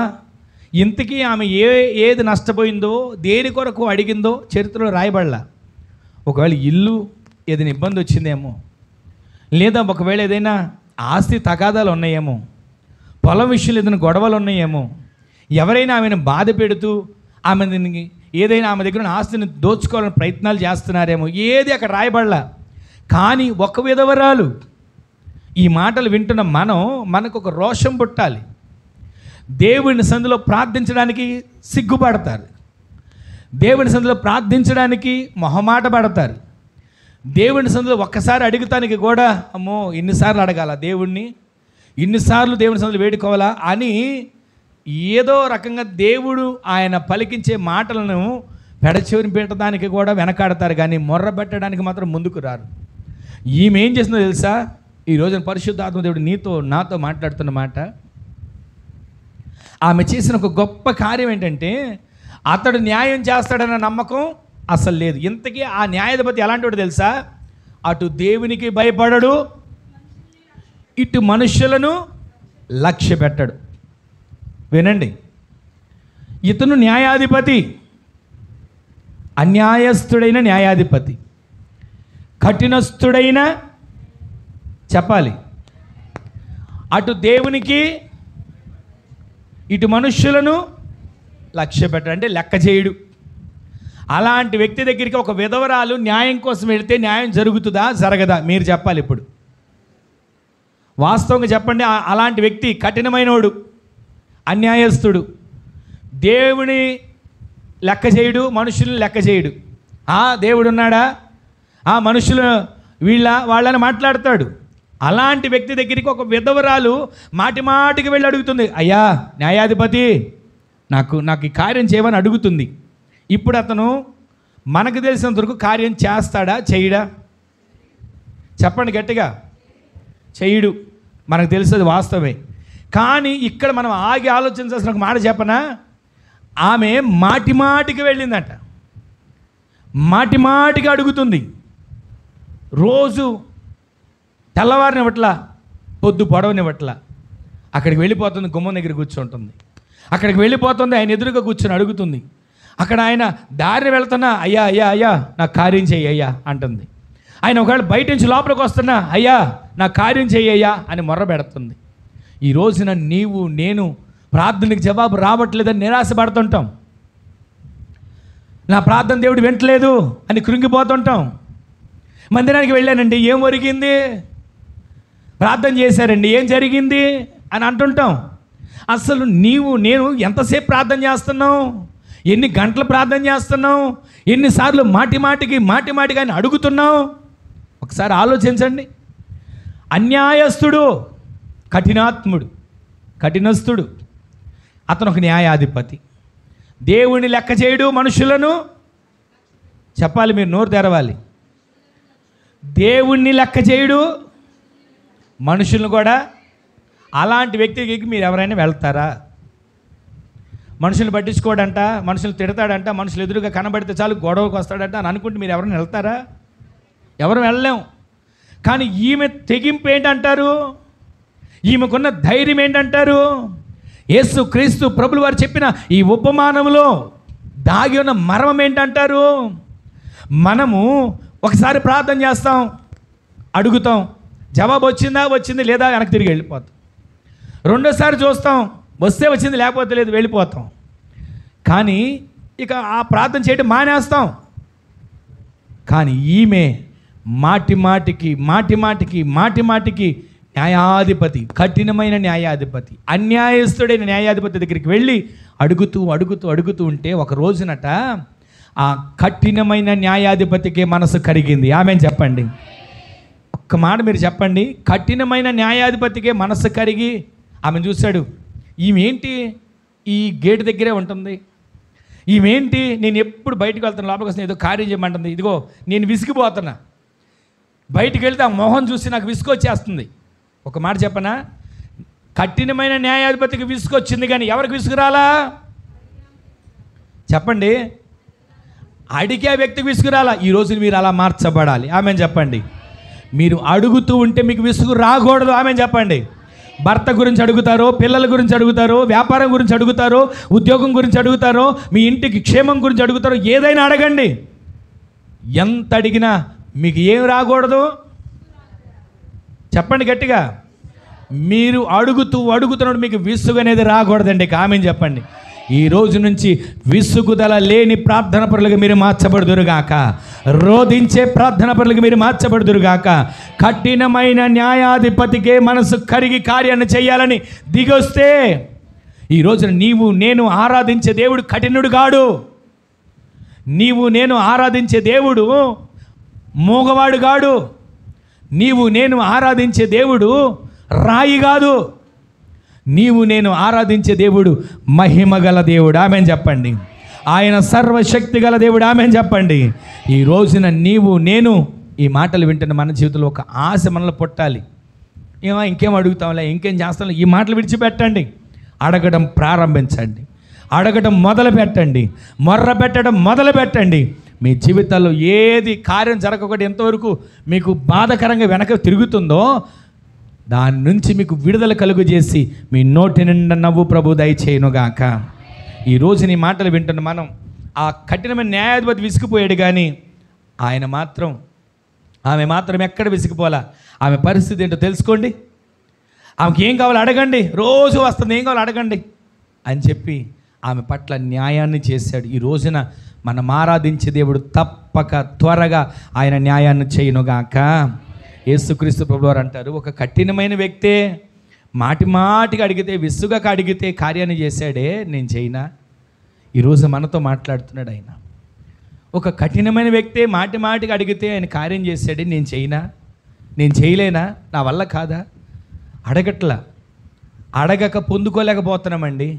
ఇంతకీ ఆమె ఏది నష్టపోయిందో, దేని కొరకు అడిగిందో చరిత్రలో రాయబడలా. ఒకవేళ ఇల్లు ఏదైనా ఇబ్బంది వచ్చిందేమో, లేదా ఒకవేళ ఏదైనా ఆస్తి తగాదాలు ఉన్నాయేమో, పొలం విషయంలో ఏదైనా గొడవలు ఉన్నాయేమో, ఎవరైనా ఆమెను బాధ పెడుతూ ఆమె ఏదైనా ఆమె దగ్గర ఆస్తిని దోచుకోవాలని ప్రయత్నాలు చేస్తున్నారేమో, ఏది అక్కడ రాయబడలా. కానీ ఒక విధవరాలు ఈ మాటలు వింటున్న మనకు ఒక రోషం పుట్టాలి. దేవుని సందులో ప్రార్థించడానికి సిగ్గుపడతారు, దేవుని సందులో ప్రార్థించడానికి మొహమాట పడతారు, దేవుని సందులో ఒక్కసారి అడుగుతానికి కూడా అమ్మో ఇన్నిసార్లు అడగాల దేవుణ్ణి, ఇన్నిసార్లు దేవుని సందులో వేడుకోవాలా అని ఏదో రకంగా దేవుడు ఆయన పలికించే మాటలను పెడచెవిని పెట్టడానికి కూడా వెనకాడతారు, కానీ మొర్ర పెట్టడానికి మాత్రం ముందుకు రారు. ఈమె ఏం చేస్తుందో తెలుసా? ఈ రోజున పరిశుద్ధాత్మ దేవుడు నాతో మాట్లాడుతున్న మాట, ఆమె చేసిన ఒక గొప్ప కార్యం ఏంటంటే, అతడు న్యాయం చేస్తాడన్న నమ్మకం అసలు లేదు. ఇంతకీ ఆ న్యాయాధిపతి ఎలాంటి వాడు తెలుసా? అటు దేవునికి భయపడడు, ఇటు మనుష్యులను లక్ష్య పెట్టడు. వినండి, ఇతను న్యాయాధిపతి, అన్యాయస్తుడైన న్యాయాధిపతి, కఠినస్తుడైన, చెప్పాలి, అటు దేవునికి ఇటు మనుష్యులను లక్ష్య పెట్టడు, అంటే లెక్క చేయడు. అలాంటి వ్యక్తి దగ్గరికి ఒక విధవరాలు న్యాయం కోసం వెళితే న్యాయం జరుగుతుందా జరగదా? మీరు చెప్పాలి. ఇప్పుడు వాస్తవంగా చెప్పండి. అలాంటి వ్యక్తి కఠినమైనవాడు, అన్యాయస్తుడు, దేవుని లెక్క చేయడు, మనుషులను లెక్క చేయడు. దేవుడు ఉన్నాడా, మనుషులు వాళ్ళని మాట్లాడతాడు. అలాంటి వ్యక్తి దగ్గరికి ఒక విధవరాలు మాటికి వెళ్ళి అడుగుతుంది, అయ్యా న్యాయాధిపతి నాకు ఈ కార్యం చేయమని అడుగుతుంది. ఇప్పుడు అతను మనకు తెలిసినంత వరకు కార్యం చేస్తాడా చేయడా? చెప్పండి గట్టిగా. చేయడు, మనకు తెలిసేది వాస్తవమే. కానీ ఇక్కడ మనం ఆగి ఆలోచించాల్సిన ఒక మాట చెప్పనా? ఆమె మాటికి వెళ్ళిందట, మాటికి అడుగుతుంది. రోజు తెల్లవారినివ్వట్లా, పొద్దు పొడవనివ్వట్లా, అక్కడికి వెళ్ళిపోతుంది, గుమ్మం దగ్గర కూర్చుంటుంది, అక్కడికి వెళ్ళిపోతుంది, ఆయన ఎదురుగా కూర్చొని అడుగుతుంది. అక్కడ ఆయన దారిని వెళ్తున్నా, అయ్యా అయ్యా అయ్యా నాకు కార్యం చెయ్యి అయ్యా అంటుంది. ఆయన ఒకవేళ బయట నుంచి లోపలికి వస్తున్నా, అయ్యా నాకు కార్యం చెయ్యయ్యా అని మొర్ర పెడుతుంది. ఈ రోజున నీవు నేను ప్రార్థనకి జవాబు రావట్లేదని నిరాశపడుతుంటాం, నా ప్రార్థన దేవుడు వింటలేదు అని కృంగిపోతుంటాం. మందిరానికి వెళ్ళానండి, ఏం ఒరిగింది? ప్రార్థన చేశారండి, ఏం జరిగింది అని అంటుంటాం. అసలు నేను ఎంతసేపు ప్రార్థన చేస్తున్నావు? ఎన్ని గంటలు ప్రార్థన చేస్తున్నావు? ఎన్నిసార్లు మాటికి ఆయన అడుగుతున్నావు? ఒకసారి ఆలోచించండి. అన్యాయస్తుడు, కఠినస్తుడు, అతను ఒక న్యాయాధిపతి, దేవుని లెక్క చేయడు, మనుషులను, చెప్పాలి, మీరు నోరు తెరవాలి, దేవుణ్ణి లెక్క చేయడు, మనుషులను కూడా. అలాంటి వ్యక్తికి మీరు ఎవరైనా వెళ్తారా? మనుషులు పట్టించుకోడంట, మనుషులు తిడతాడంట, మనుషులు ఎదురుగా కనబడితే చాలు గొడవకు వస్తాడంట అని అనుకుంటే మీరు ఎవరైనా వెళ్తారా? ఎవరు వెళ్ళలేం. కానీ ఈమె తెగింపు ఏంటంటారు? ఈమెకున్న ధైర్యం ఏంటంటారు? యేసు క్రీస్తు ప్రభులు వారు చెప్పిన ఈ ఉపమానంలో దాగి ఉన్న మర్మం ఏంటంటారు? మనము ఒకసారి ప్రార్థన చేస్తాం, అడుగుతాం, జవాబు వచ్చింది లేదా వెనక్కి తిరిగి వెళ్ళిపోతాం. రెండోసారి చూస్తాం, వస్తే వచ్చింది, లేకపోతే లేదు, వెళ్ళిపోతాం. కానీ ఇక ఆ ప్రార్థన చేయడం మానేస్తాం. కానీ ఈమె మాటికి న్యాయాధిపతి, కఠినమైన న్యాయాధిపతి, అన్యాయస్తుడైన న్యాయాధిపతి దగ్గరికి వెళ్ళి అడుగుతూ ఉంటే ఒక రోజునట ఆ కఠినమైన న్యాయాధిపతికి మనసు కరిగింది. ఆమెన్ చెప్పండి. ఒక్క మాట మీరు చెప్పండి. కఠినమైన న్యాయాధిపతికే మనసు కరిగి ఆమెను చూశాడు. ఈమెంటి ఈ గేటు దగ్గరే ఉంటుంది, ఈమెంటి నేను ఎప్పుడు బయటకు వెళ్తాను, లోపలికి వస్తాను, ఏదో కార్యం చేయమంటుంది, ఇదిగో నేను విసిగిపోతున్నా, బయటికి వెళ్తే ఆ మొహం చూసి నాకు విసుగొచ్చేస్తుంది. ఒక మాట చెప్పనా, కఠినమైన న్యాయాధిపతికి విసుగొచ్చింది, కానీ ఎవరికి విసుగురాలా చెప్పండి? అడిగే వ్యక్తికి విసుగురాలా. ఈరోజు మీరు అలా మార్చబడాలి. ఆమెను చెప్పండి. మీరు అడుగుతూ ఉంటే మీకు విసుగు రాకూడదు. ఆమెను చెప్పండి. భర్త గురించి అడుగుతారో, పిల్లల గురించి అడుగుతారో, వ్యాపారం గురించి అడుగుతారో, ఉద్యోగం గురించి అడుగుతారో, మీ ఇంటికి క్షేమం గురించి అడుగుతారో, ఏదైనా అడగండి. ఎంత అడిగినా మీకు ఏం రాకూడదు చెప్పండి గట్టిగా. మీరు అడుగుతున్నప్పుడు మీకు విసుగు అనేది రాకూడదండి. ఆమెను చెప్పండి. ఈ రోజు నుంచి విసుగుదల లేని ప్రార్థన పరులుగా మీరు మార్చబడుదురుగాక. రోధించే ప్రార్థన పరులుగా మీరు మార్చబడుదురుగాక. కఠినమైన న్యాయాధిపతికే మనసు కరిగి కార్యాన్ని చేయాలని దిగొస్తే, ఈ రోజున నీవు నేను ఆరాధించే దేవుడు కఠినుడు కాడు. నీవు నేను ఆరాధించే దేవుడు మూగవాడు కాడు. నీవు నేను ఆరాధించే దేవుడు రాయి కాదు. నీవు నేను ఆరాధించే దేవుడు మహిమగల దేవుడు. ఆమెను చెప్పండి. ఆయన సర్వశక్తి గల దేవుడు. ఆమెను చెప్పండి. ఈ రోజున నీవు నేను ఈ మాటలు వింటున్న మన జీవితంలో ఒక ఆశ మనలో పుట్టాలి. ఇంకేం అడుగుతాంలే, ఇంకేం చేస్తాం, ఈ మాటలు విడిచిపెట్టండి. అడగడం ప్రారంభించండి. అడగడం మొదలు పెట్టండి. మొర్ర పెట్టడం మొదలు పెట్టండి. మీ జీవితాల్లో ఏది కార్యం జరగకుండా ఎంతవరకు మీకు బాధకరంగా వెనక తిరుగుతుందో దాని నుంచి మీకు విడుదల కలుగు చేసి మీ నోటి నిండా నవ్వు ప్రభు దయచేయునుగాక. ఈరోజు నీ మాటలు వింటున్న మనం, ఆ కఠినమైన న్యాయాధిపతి విసిగిపోయాడు, కానీ ఆమె మాత్రం ఎక్కడ విసిగిపోలా. ఆమె పరిస్థితి ఏంటో తెలుసుకోండి. ఆమెకి ఏం కావాలో అడగండి. రోజు వస్తుంది, ఏం కావాలో అడగండి అని చెప్పి ఆమె పట్ల న్యాయాన్ని చేశాడు. ఈ రోజున మనం ఆరాధించే దేవుడు తప్పక త్వరగా ఆయన న్యాయాన్ని చేయునుగాక. యేసుక్రీస్తు ప్రభువారు అంటారు, ఒక కఠినమైన వ్యక్తే మాటిగా అడిగితే, విసుగక అడిగితే కార్యాన్ని చేశాడే, నేను చేయనా? ఈరోజు మనతో మాట్లాడుతున్నాడు ఆయన. ఒక కఠినమైన వ్యక్తే మాటిగా అడిగితే ఆయన కార్యం చేశాడే, నేను చేయనా? నేను చేయలేనా? నా వల్ల కాదా? అడగక పొందుకోలేకపోతున్నామండి.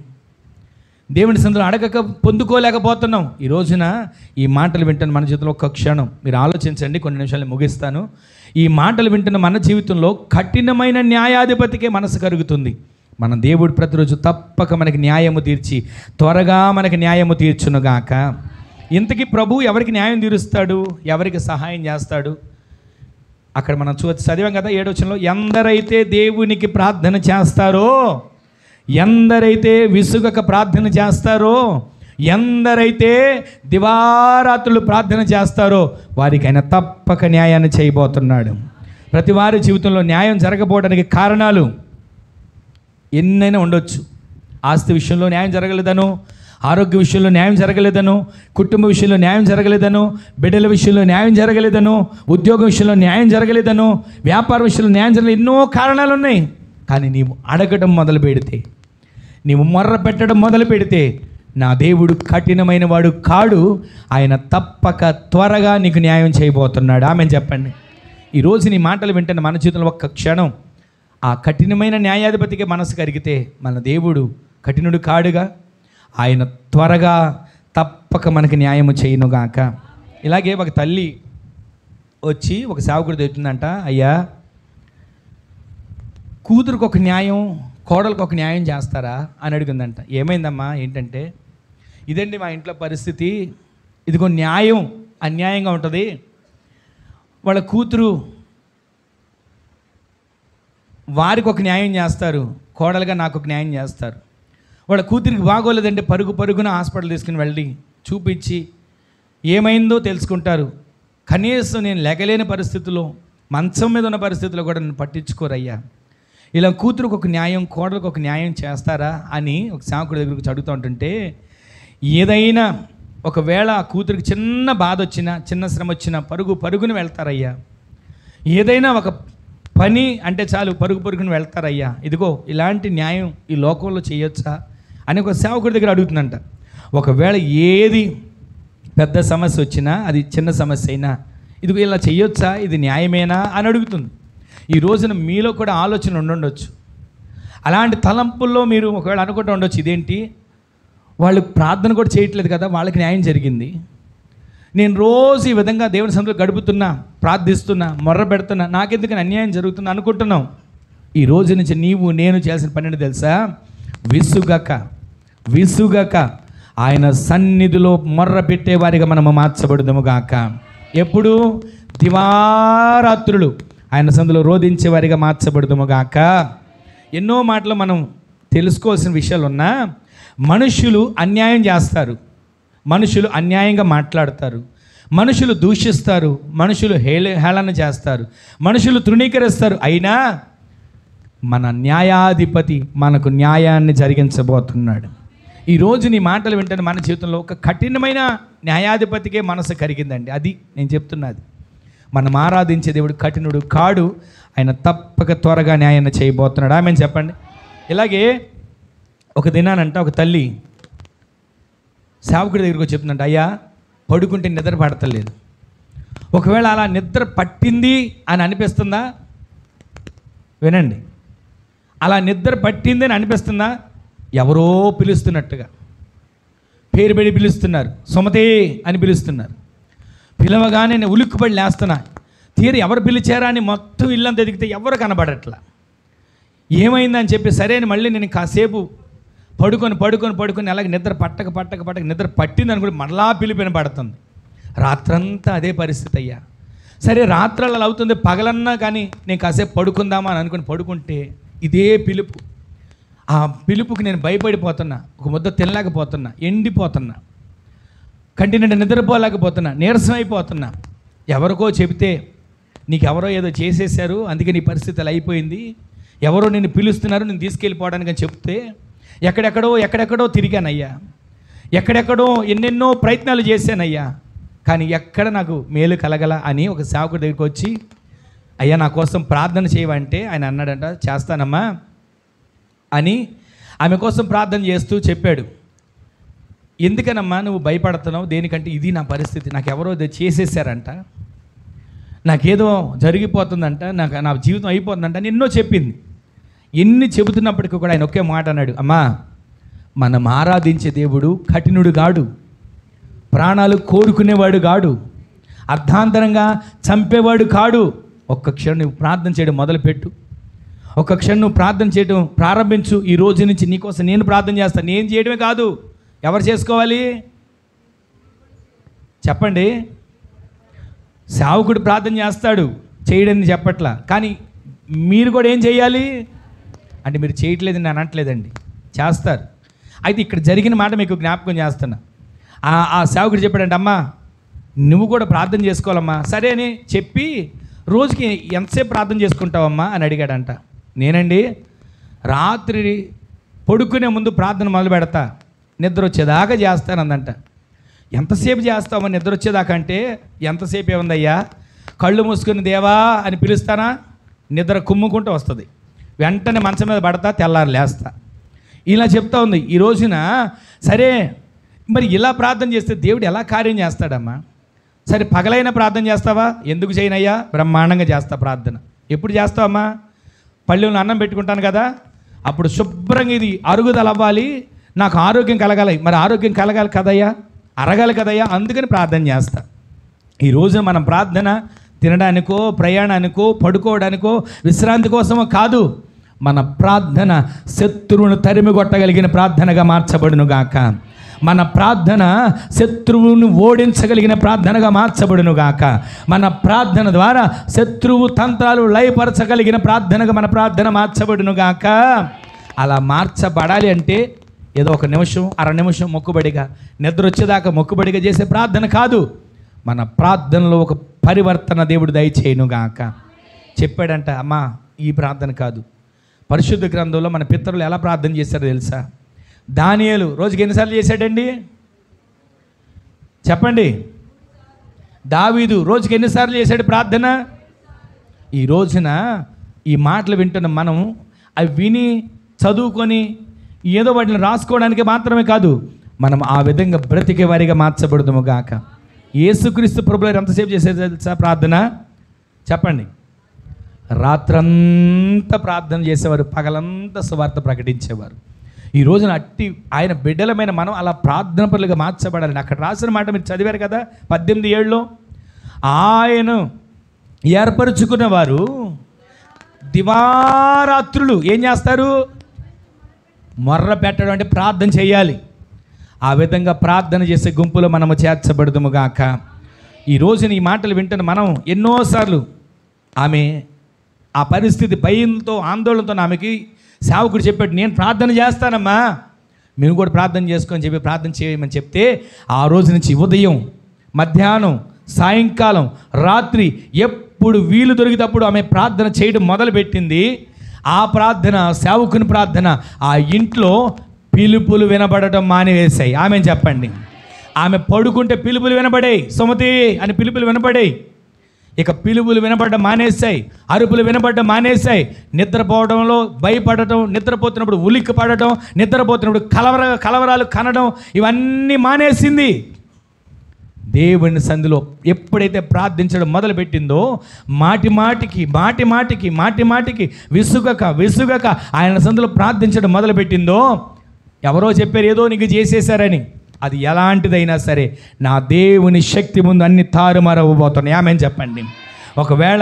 దేవుని సన్నిధిలో అడగక పొందుకోలేకపోతున్నాం. ఈ రోజున ఈ మాటలు వింటున్న మన జీవితంలో ఒక్క క్షణం మీరు ఆలోచించండి. కొన్ని నిమిషాలు ముగిస్తాను. ఈ మాటలు వింటున్న మన జీవితంలో కఠినమైన న్యాయాధిపతికే మనసు కరుగుతుంది. మన దేవుడు ప్రతిరోజు తప్పక మనకి న్యాయము తీర్చి త్వరగా మనకి న్యాయము తీర్చునుగాక. ఇంతకీ ప్రభు ఎవరికి న్యాయం తీరుస్తాడు? ఎవరికి సహాయం చేస్తాడు? అక్కడ మనం చదివాం కదా 7వ వచనంలో, ఎందరైతే దేవునికి ప్రార్థన చేస్తారో, ఎందరైతే విసుగక ప్రార్థన చేస్తారో, ఎందరైతే దివారాత్రులు ప్రార్థన చేస్తారో వారికి ఆయన తప్పక న్యాయాన్ని చేయబోతున్నాడు. ప్రతి వారి జీవితంలో న్యాయం జరగకపోవడానికి కారణాలు ఎన్నైనా ఉండొచ్చు. ఆస్తి విషయంలో న్యాయం జరగలేదను, ఆరోగ్య విషయంలో న్యాయం జరగలేదను, కుటుంబ విషయంలో న్యాయం జరగలేదను, బిడ్డల విషయంలో న్యాయం జరగలేదను, ఉద్యోగ విషయంలో న్యాయం జరగలేదను, వ్యాపార విషయంలో న్యాయం జరగలేదు. ఎన్నో కారణాలు ఉన్నాయి. కానీ నీవు అడగడం మొదలు పెడితే, నీవు మొర్ర పెట్టడం మొదలు పెడితే, నా దేవుడు కఠినమైన వాడు కాడు. ఆయన తప్పక త్వరగా నీకు న్యాయం చేయబోతున్నాడు. ఆమెను చెప్పండి. ఈరోజు నీ మాటలు వింటున్న మన జీవితంలో ఒక్క క్షణం ఆ కఠినమైన న్యాయాధిపతికి మనసు కరిగితే, మన దేవుడు కఠినుడు కాడుగా. ఆయన త్వరగా తప్పక మనకి న్యాయము చేయనుగాక. ఇలాగే ఒక తల్లి వచ్చి ఒక సేవకుడు చెప్తుందంట, అయ్యా కూతురుకు ఒక న్యాయం, కోడలకు ఒక న్యాయం చేస్తారా అని అడిగిందంట. ఏమైందమ్మా? ఏంటంటే, ఇదండి మా ఇంట్లో పరిస్థితి, ఇదిగో న్యాయం అన్యాయంగా ఉంటుంది. వాళ్ళ కూతురు వారికి ఒక న్యాయం చేస్తారు, కోడలుగా నాకు ఒక న్యాయం చేస్తారు. వాళ్ళ కూతురికి బాగోలేదంటే పరుగున హాస్పిటల్ తీసుకుని వెళ్ళి చూపించి ఏమైందో తెలుసుకుంటారు. కనీసం నేను లేకలేని పరిస్థితుల్లో, మంచం మీద ఉన్న పరిస్థితుల్లో కూడా నన్ను పట్టించుకోరయ్యా. ఇలా కూతురుకు ఒక న్యాయం, కోడలకు ఒక న్యాయం చేస్తారా అని ఒక సేవకుడి దగ్గరకు అడుగుతూ ఉంటుంటే, ఏదైనా ఒకవేళ ఆ కూతురికి చిన్న బాధ వచ్చినా, చిన్న శ్రమ వచ్చినా పరుగున వెళ్తారయ్యా. ఏదైనా ఒక పని అంటే చాలు పరుగున వెళ్తారయ్యా. ఇదిగో ఇలాంటి న్యాయం ఈ లోకంలో చేయొచ్చా అని ఒక సేవకుడి దగ్గర అడుగుతుందంట. ఒకవేళ ఏది పెద్ద సమస్య వచ్చినా, అది చిన్న సమస్య అయినా, ఇది ఇలా చెయ్యొచ్చా, ఇది న్యాయమేనా అని అడుగుతుంది. ఈ రోజున మీలో కూడా ఆలోచన ఉండొచ్చు. అలాంటి తలంపుల్లో మీరు ఒకవేళ అనుకుంటూ ఉండొచ్చు, ఇదేంటి వాళ్ళు ప్రార్థన కూడా చేయట్లేదు కదా, వాళ్ళకి న్యాయం జరిగింది, నేను రోజు ఈ విధంగా దేవుని సన్నిధిలో గడుపుతున్నా, ప్రార్థిస్తున్నా, మొర్ర పెడుతున్నా, నాకెందుకని అన్యాయం జరుగుతున్నా అనుకుంటున్నాం. ఈ రోజు నుంచి నీవు నేను చేయాల్సిన పని ఏంటో తెలుసా? విసుగక ఆయన సన్నిధిలో మొర్ర పెట్టేవారిగా మనము మార్చబడదుము గాక. ఎప్పుడు? దివారాత్రులు ఆయన సన్నిధిలో రోధించేవారిగా మార్చబడదుము గాక. ఎన్నో మాటలు మనం తెలుసుకోవాల్సిన విషయాలు ఉన్నా, మనుషులు అన్యాయం చేస్తారు, మనుషులు అన్యాయంగా మాట్లాడతారు, మనుషులు దూషిస్తారు, మనుషులు హేళన చేస్తారు, మనుషులు తృణీకరిస్తారు. అయినా మన న్యాయాధిపతి మనకు న్యాయాన్ని జరిగించబోతున్నాడు. ఈరోజు నీ మాటలు వింటే మన జీవితంలో ఒక కఠినమైన న్యాయాధిపతికే మనసు కరిగిందండి. అది నేను చెప్తున్నది. మనం ఆరాధించే దేవుడు కఠినుడు కాడు, ఆయన తప్పక త్వరగా న్యాయాన్ని చేయబోతున్నాడు. ఆమెను చెప్పండి. ఇలాగే ఒక దినానంట ఒక తల్లి సేవకుడి దగ్గరికి వచ్చి చెప్తుందంట, అయ్యా పడుకుంటే నిద్ర పడతలేదు. ఒకవేళ అలా నిద్ర పట్టింది అని అనిపిస్తుందా? వినండి, అలా నిద్ర పట్టింది అని అనిపిస్తుందా? ఎవరో పిలుస్తున్నట్టుగా పేరు పెడి పిలుస్తున్నారు, సుమతే అని పిలుస్తున్నారు. పిలవగానే నేను ఉలిక్కుపడి లేస్తున్నా. తీరు ఎవరు పిలిచారా అని మొత్తం ఇల్లంతా ఎదిగితే ఎవరు కనబడట్లా. ఏమైందని చెప్పి సరే అని మళ్ళీ నేను కాసేపు పడుకొని అలాగే నిద్ర పట్టక నిద్ర పట్టింది అనుకుంటే మళ్ళా పిలిపిన పడుతుంది. రాత్రంతా అదే పరిస్థితి అయ్యా. సరే రాత్రులు అలా అవుతుంది, పగలన్నా కానీ నేను కాసేపు పడుకుందామా అని అనుకుని పడుకుంటే ఇదే పిలుపు. ఆ పిలుపుకి నేను భయపడిపోతున్నా, ఒక ముద్ద తినలేకపోతున్నా, ఎండిపోతున్నా, కంటి నిండా నిద్రపోలేకపోతున్నా, నీరసం అయిపోతున్నా. ఎవరికో చెబితే నీకెవరో ఏదో చేసేసారు, అందుకే నీ పరిస్థితి అలా అయిపోయింది, ఎవరో నిన్ను పిలుస్తున్నారు నేను తీసుకెళ్ళిపోవడానికి అని చెప్తే ఎక్కడెక్కడో తిరిగానయ్యా, ఎక్కడెక్కడో ఎన్నెన్నో ప్రయత్నాలు చేశానయ్యా, కానీ ఎక్కడ నాకు మేలు కలగల అని ఒక సేవకుడి దగ్గరికి వచ్చి, అయ్యా నా కోసం ప్రార్థన చేయవంటే ఆయన అన్నాడంట, చేస్తానమ్మా అని ఆమె కోసం ప్రార్థన చేస్తూ చెప్పాడు. ఎందుకనమ్మా నువ్వు భయపడుతున్నావు, దేనికంటే ఇది నా పరిస్థితి, నాకు ఎవరో చేసేసారంట, నాకేదో జరిగిపోతుందంట, నా జీవితం అయిపోతుందంట అని ఎన్నో చెప్పింది. ఎన్ని చెబుతున్నప్పటికీ కూడా ఆయన ఒకే మాట అన్నాడు, అమ్మా మనం ఆరాధించే దేవుడు కఠినుడు గాడు, ప్రాణాలు కోరుకునేవాడు గాడు, అర్ధాంతరంగా చంపేవాడు కాడు. ఒక్క క్షణం నువ్వు ప్రార్థన చేయడం మొదలుపెట్టు, ఒక్క క్షణం నువ్వు ప్రార్థన చేయడం ప్రారంభించు. ఈ రోజు నుంచి నీకోసం నేను ప్రార్థన చేస్తాను. నేను చేయడమే కాదు, ఎవరు చేసుకోవాలి చెప్పండి? సేవకుడు ప్రార్థన చేస్తాడు, చేయడని చెప్పట్లా, కానీ మీరు కూడా ఏం చేయాలి అంటే, మీరు చేయట్లేదని నేను అనట్లేదండి, చేస్తారు. అయితే ఇక్కడ జరిగిన మాట మీకు జ్ఞాపకం చేస్తున్నా. ఆ సేవకుడు చెప్పాడంటే, అమ్మా నువ్వు కూడా ప్రార్థన చేసుకోవాలమ్మా. సరే అని చెప్పి రోజుకి ఎంతసేపు ప్రార్థన చేసుకుంటావమ్మా అని అడిగాడంట. నేనండి రాత్రి పడుకునే ముందు ప్రార్థన మొదలు పెడతా, నిద్ర వచ్చేదాకా చేస్తానందంట. ఎంతసేపు చేస్తామని నిద్ర వచ్చేదాకా అంటే ఎంతసేపు ఏముందయ్యా, కళ్ళు మూసుకుని దేవా అని పిలుస్తానా, నిద్ర కుమ్ముకుంటూ వస్తుంది, వెంటనే మంచం మీద పడతా, తెల్లారి లేస్తా. ఇలా చెప్తా ఉంది. ఈ రోజున సరే మరి ఇలా ప్రార్థన చేస్తే దేవుడు ఎలా కార్యం చేస్తాడమ్మా? సరే పగలైనా ప్రార్థన చేస్తావా? ఎందుకు చేయనయ్యా, బ్రహ్మాండంగా చేస్తా ప్రార్థన. ఎప్పుడు చేస్తావమ్మా? పళ్ళెంలో అన్నం పెట్టుకుంటాను కదా, అప్పుడు శుభ్రంగా ఇది అరుగుదల అవ్వాలి, నాకు ఆరోగ్యం కలగాలి. మరి ఆరోగ్యం కలగాలి కదయ్యా, అరగాలి కదయ్యా, అందుకని ప్రార్థన చేస్తా. ఈరోజు మనం ప్రార్థన తినడానికో, ప్రయాణానికో, పడుకోవడానికో, విశ్రాంతి కోసమో కాదు. మన ప్రార్థన శత్రువును తరిమి కొట్టగలిగిన ప్రార్థనగా మార్చబడును గాక. మన ప్రార్థన శత్రువును ఓడించగలిగిన ప్రార్థనగా మార్చబడును గాక. మన ప్రార్థన ద్వారా శత్రువు తంత్రాలు లయపరచగలిగిన ప్రార్థనగా మన ప్రార్థన మార్చబడును గాక. అలా మార్చబడాలి అంటే ఏదో ఒక నిమిషం, అర నిమిషం మొక్కుబడిగా, నిద్ర వచ్చేదాకా మొక్కుబడిగా చేసే ప్రార్థన కాదు. మన ప్రార్థనలో ఒక పరివర్తన దేవుడు దయచేయునుగాక. చెప్పాడంట, అమ్మా ఈ ప్రార్థన కాదు, పరిశుద్ధ గ్రంథంలో మన పితరులు ఎలా ప్రార్థన చేశారో తెలుసా? దానియేలు రోజుకి ఎన్నిసార్లు చేశాడండి చెప్పండి? దావీదు రోజుకి ఎన్నిసార్లు చేశాడు ప్రార్థన? ఈ రోజున ఈ మాటలు వింటున్న మనం అవి విని చదువుకొని ఏదో వాటిని రాసుకోవడానికి మాత్రమే కాదు, మనం ఆ విధంగా బ్రతికే వారిగా మార్చబడుదుము గాక. యేసుక్రీస్తు ప్రభువారు ఎంతసేపు చేసేది తెలుసా ప్రార్థన? చెప్పండి. రాత్రంతా ప్రార్థన చేసేవారు, పగలంతా సువార్త ప్రకటించేవారు. ఈ రోజున అట్టి ఆయన బిడ్డలమైన మనం అలా ప్రార్థన పరులుగా మార్చబడాలని అక్కడ రాసిన మాట మీరు చదివారు కదా 18:7. ఆయన ఏర్పరచుకున్న వారు దివారాత్రులు ఏం చేస్తారు? మొర్ర పెట్టడం అంటే ప్రార్థన చేయాలి. ఆ విధంగా ప్రార్థన చేసే గుంపులో మనము చేర్చబడదుము గాక. ఈ రోజున ఈ మాటలు వింటున్న మనం ఎన్నోసార్లు ఆమె ఆ పరిస్థితి భయంతో ఆందోళనతో ఆమెకి సేవకుడు చెప్పాడు, నేను ప్రార్థన చేస్తానమ్మా, మీరు కూడా ప్రార్థన చేసుకొని చెప్పి ప్రార్థన చేయమని చెప్తే ఆ రోజు నుంచి ఉదయం, మధ్యాహ్నం, సాయంకాలం, రాత్రి ఎప్పుడు వీలు దొరికినప్పుడు ఆమె ప్రార్థన చేయడం మొదలుపెట్టింది. ఆ ప్రార్థన, సేవకుని ప్రార్థన ఆ ఇంట్లో పిలుపులు వినబడటం మానివేశాయి. ఆమె చెప్పండి. ఆమె పడుకుంటే పిలుపులు వినబడాయి, సుమతి అని పిలుపులు వినబడాయి. ఇక పిలుపులు వినబడడం మానేశాయి, అరుపులు వినబడడం మానేశాయి. నిద్రపోవడంలో భయపడటం, నిద్రపోతున్నప్పుడు ఉలిక్కి పడటం, నిద్రపోతున్నప్పుడు కలవరాలు కనడం ఇవన్నీ మానేసింది. దేవుని సంధిలో ఎప్పుడైతే ప్రార్థించడం మొదలుపెట్టిందో మాటి మాటికి విసుగక ఆయన సంధిలో ప్రార్థించడం మొదలుపెట్టిందో, ఎవరో చెప్పారు ఏదో నీకు చేసేశారని, అది ఎలాంటిదైనా సరే నా దేవుని శక్తి ముందు అన్ని తారుమారవ్వబోతున్నాయి. ఆమెను చెప్పండి. ఒకవేళ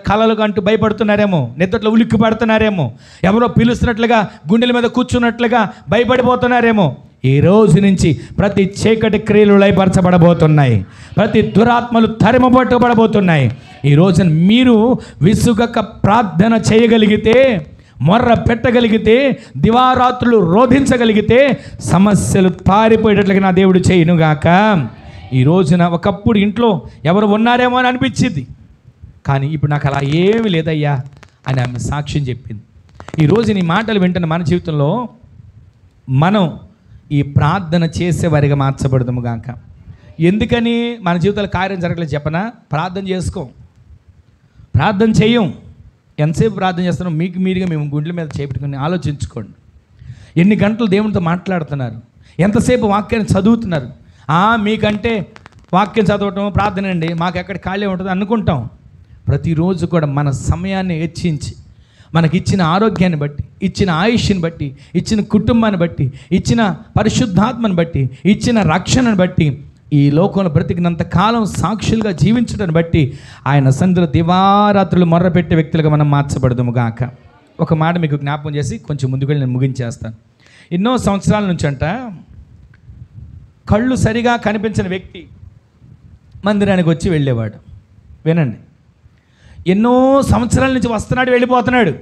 కలలు కంటూ భయపడుతున్నారేమో, నిద్రలో ఉలిక్కి పడుతున్నారేమో, ఎవరో పిలుస్తున్నట్లుగా గుండెల మీద కూర్చున్నట్లుగా భయపడిపోతున్నారేమో, ఈ రోజు నుంచి ప్రతి చీకటి క్రియలు లయపరచబడబోతున్నాయి, ప్రతి దురాత్మలు తరిమబట్టబడబోతున్నాయి. ఈ రోజున మీరు విసుగక ప్రార్థన చేయగలిగితే, మొర్ర పెట్టగలిగితే, దివారాత్రులు రోధించగలిగితే సమస్యలు పారిపోయేటట్లుగా నా దేవుడు చేయనుగాక. ఈ రోజున ఒకప్పుడు ఇంట్లో ఎవరు ఉన్నారేమో అని అనిపించింది, కానీ ఇప్పుడు నాకు అలా ఏమీ లేదయ్యా అని ఆమె సాక్ష్యం చెప్పింది. ఈరోజు నీ మాటలు వింటున్న మన జీవితంలో మనం ఈ ప్రార్థన చేసేవారిగా మార్చబడదాము గాక. ఎందుకని మన జీవితాలు కార్యం జరగలేదు చెప్పనా? ప్రార్థన చేసుకోం, ప్రార్థన చేయం. ఎంతసేపు ప్రార్థన చేస్తున్నాం? మీకు మీరుగా మేము గుండెల మీద చేపెట్టుకుని ఆలోచించుకోండి. ఎన్ని గంటలు దేవునితో మాట్లాడుతున్నారు, ఎంతసేపు వాక్యాన్ని చదువుతున్నారు. మీకంటే వాక్యం చదవటం ప్రార్థన అండి, మాకు ఎక్కడ ఖాళీ ఉంటుంది అనుకుంటాం. ప్రతిరోజు కూడా మన సమయాన్ని హెచ్చించి, మనకిచ్చిన ఆరోగ్యాన్ని బట్టి, ఇచ్చిన ఆయుష్ని బట్టి, ఇచ్చిన కుటుంబాన్ని బట్టి, ఇచ్చిన పరిశుద్ధాత్మని బట్టి, ఇచ్చిన రక్షణను బట్టి, ఈ లోకంలో బ్రతికినంత కాలం సాక్షులుగా జీవించడాన్ని బట్టి ఆయన సన్నిధిలో దివారాత్రులు మొర్రపెట్టే వ్యక్తులుగా మనం మార్చబడదుము గాక. ఒక మాట మీకు జ్ఞాపకం చేసి కొంచెం ముందుకు వెళ్ళి నేను ముగించేస్తాను. ఎన్నో సంవత్సరాల నుంచి అంట కళ్ళు సరిగా కనిపించిన వ్యక్తి మందిరానికి వచ్చి వెళ్ళేవాడు. వినండి, ఎన్నో సంవత్సరాల నుంచి వస్తున్నాడు, వెళ్ళిపోతున్నాడు,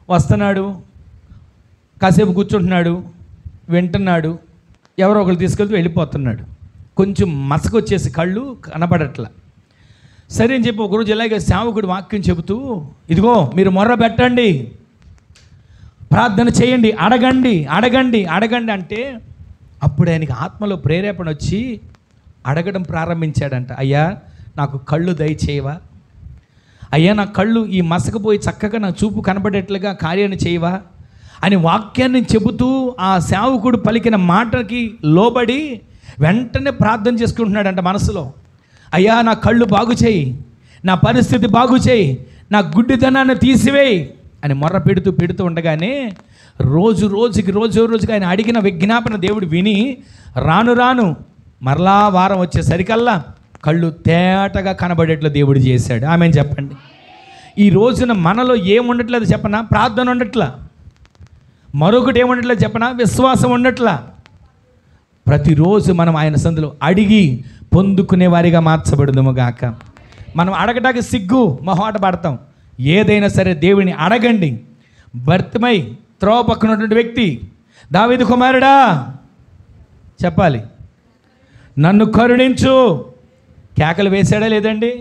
వస్తున్నాడు, కాసేపు కూర్చుంటున్నాడు, వింటున్నాడు, ఎవరో ఒకరు తీసుకెళ్తూ వెళ్ళిపోతున్నాడు. కొంచెం మసక వచ్చేసి కళ్ళు కనపడట్లా. సరే అని చెప్పి ఒకరోజు ఇలాగే సేవకుడు వాక్యం చెబుతూ, ఇదిగో మీరు మొర్ర పెట్టండి, ప్రార్థన చేయండి, అడగండి అంటే అప్పుడు ఆయనకి ఆత్మలో ప్రేరేపణ వచ్చి అడగడం ప్రారంభించాడంట. అయ్యా నాకు కళ్ళు దయచేయవా, అయ్యా నా కళ్ళు ఈ మసకపోయి చక్కగా నా చూపు కనబడేట్లుగా కార్యాన్ని చేయవా అని వాక్యాన్ని చెబుతూ ఆ సేవకుడు పలికిన మాటకి లోబడి వెంటనే ప్రార్థన చేసుకుంటున్నాడంట మనసులో. అయ్యా నా కళ్ళు బాగు చేయి, నా పరిస్థితి బాగు చేయి, నా గుడ్డితనాన్ని తీసివేయి అని మొర్ర పెడుతూ ఉండగానే రోజుకి ఆయన అడిగిన విజ్ఞాపన దేవుడు విని రాను మరలా వారం వచ్చేసరికల్లా కళ్ళు తేటగా కనబడేట్లు దేవుడు చేశాడు. ఆమెను చెప్పండి. ఈ రోజున మనలో ఏముండట్లేదు చెప్పనా? ప్రార్థన ఉండట్లా. మరొకటి ఏముండట్లేదు చెప్పనా? విశ్వాసం ఉండట్లా. ప్రతిరోజు మనం ఆయన సందులో అడిగి పొందుకునే వారిగా మార్చబడుదుము గాక. మనం అడగటానికి సిగ్గు మొహాట పడతాం. ఏదైనా సరే దేవుని అడగండి. భర్తమై త్రోవ పక్కన ఉన్నటువంటి వ్యక్తి, దావీదు కుమారుడా చెప్పాలి, నన్ను కరుణించు, కేకలు వేశాడా లేదండి?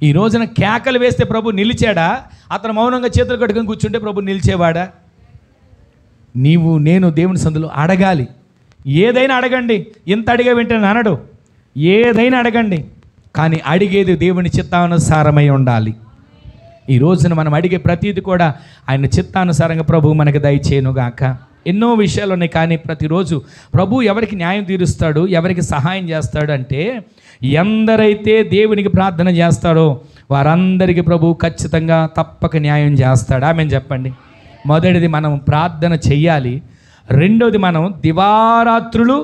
ఈ రోజున కేకలు వేస్తే ప్రభు నిలిచాడా? అతను మౌనంగా చేతులు కట్టుకొని కూర్చుంటే ప్రభు నిలిచేవాడా? నేను దేవుని సందులో అడగాలి. ఏదైనా అడగండి. ఇంత అడిగే వెంటనే అనడు, ఏదైనా అడగండి, కానీ అడిగేది దేవుని చిత్తానుసారమై ఉండాలి. ఈ రోజున మనం అడిగే ప్రతీది కూడా ఆయన చిత్తానుసారంగా ప్రభువు మనకు దయచేయనుగాక. ఎన్నో విషయాలు ఉన్నాయి. కానీ ప్రతిరోజు ప్రభు ఎవరికి న్యాయం తీరుస్తాడు, ఎవరికి సహాయం చేస్తాడు అంటే, ఎందరైతే దేవునికి ప్రార్థన చేస్తాడో వారందరికీ ప్రభు ఖచ్చితంగా తప్పక న్యాయం చేస్తాడు. ఆమెను చెప్పండి. మొదటిది మనం ప్రార్థన చెయ్యాలి. రెండోది మనం దివారాత్రులు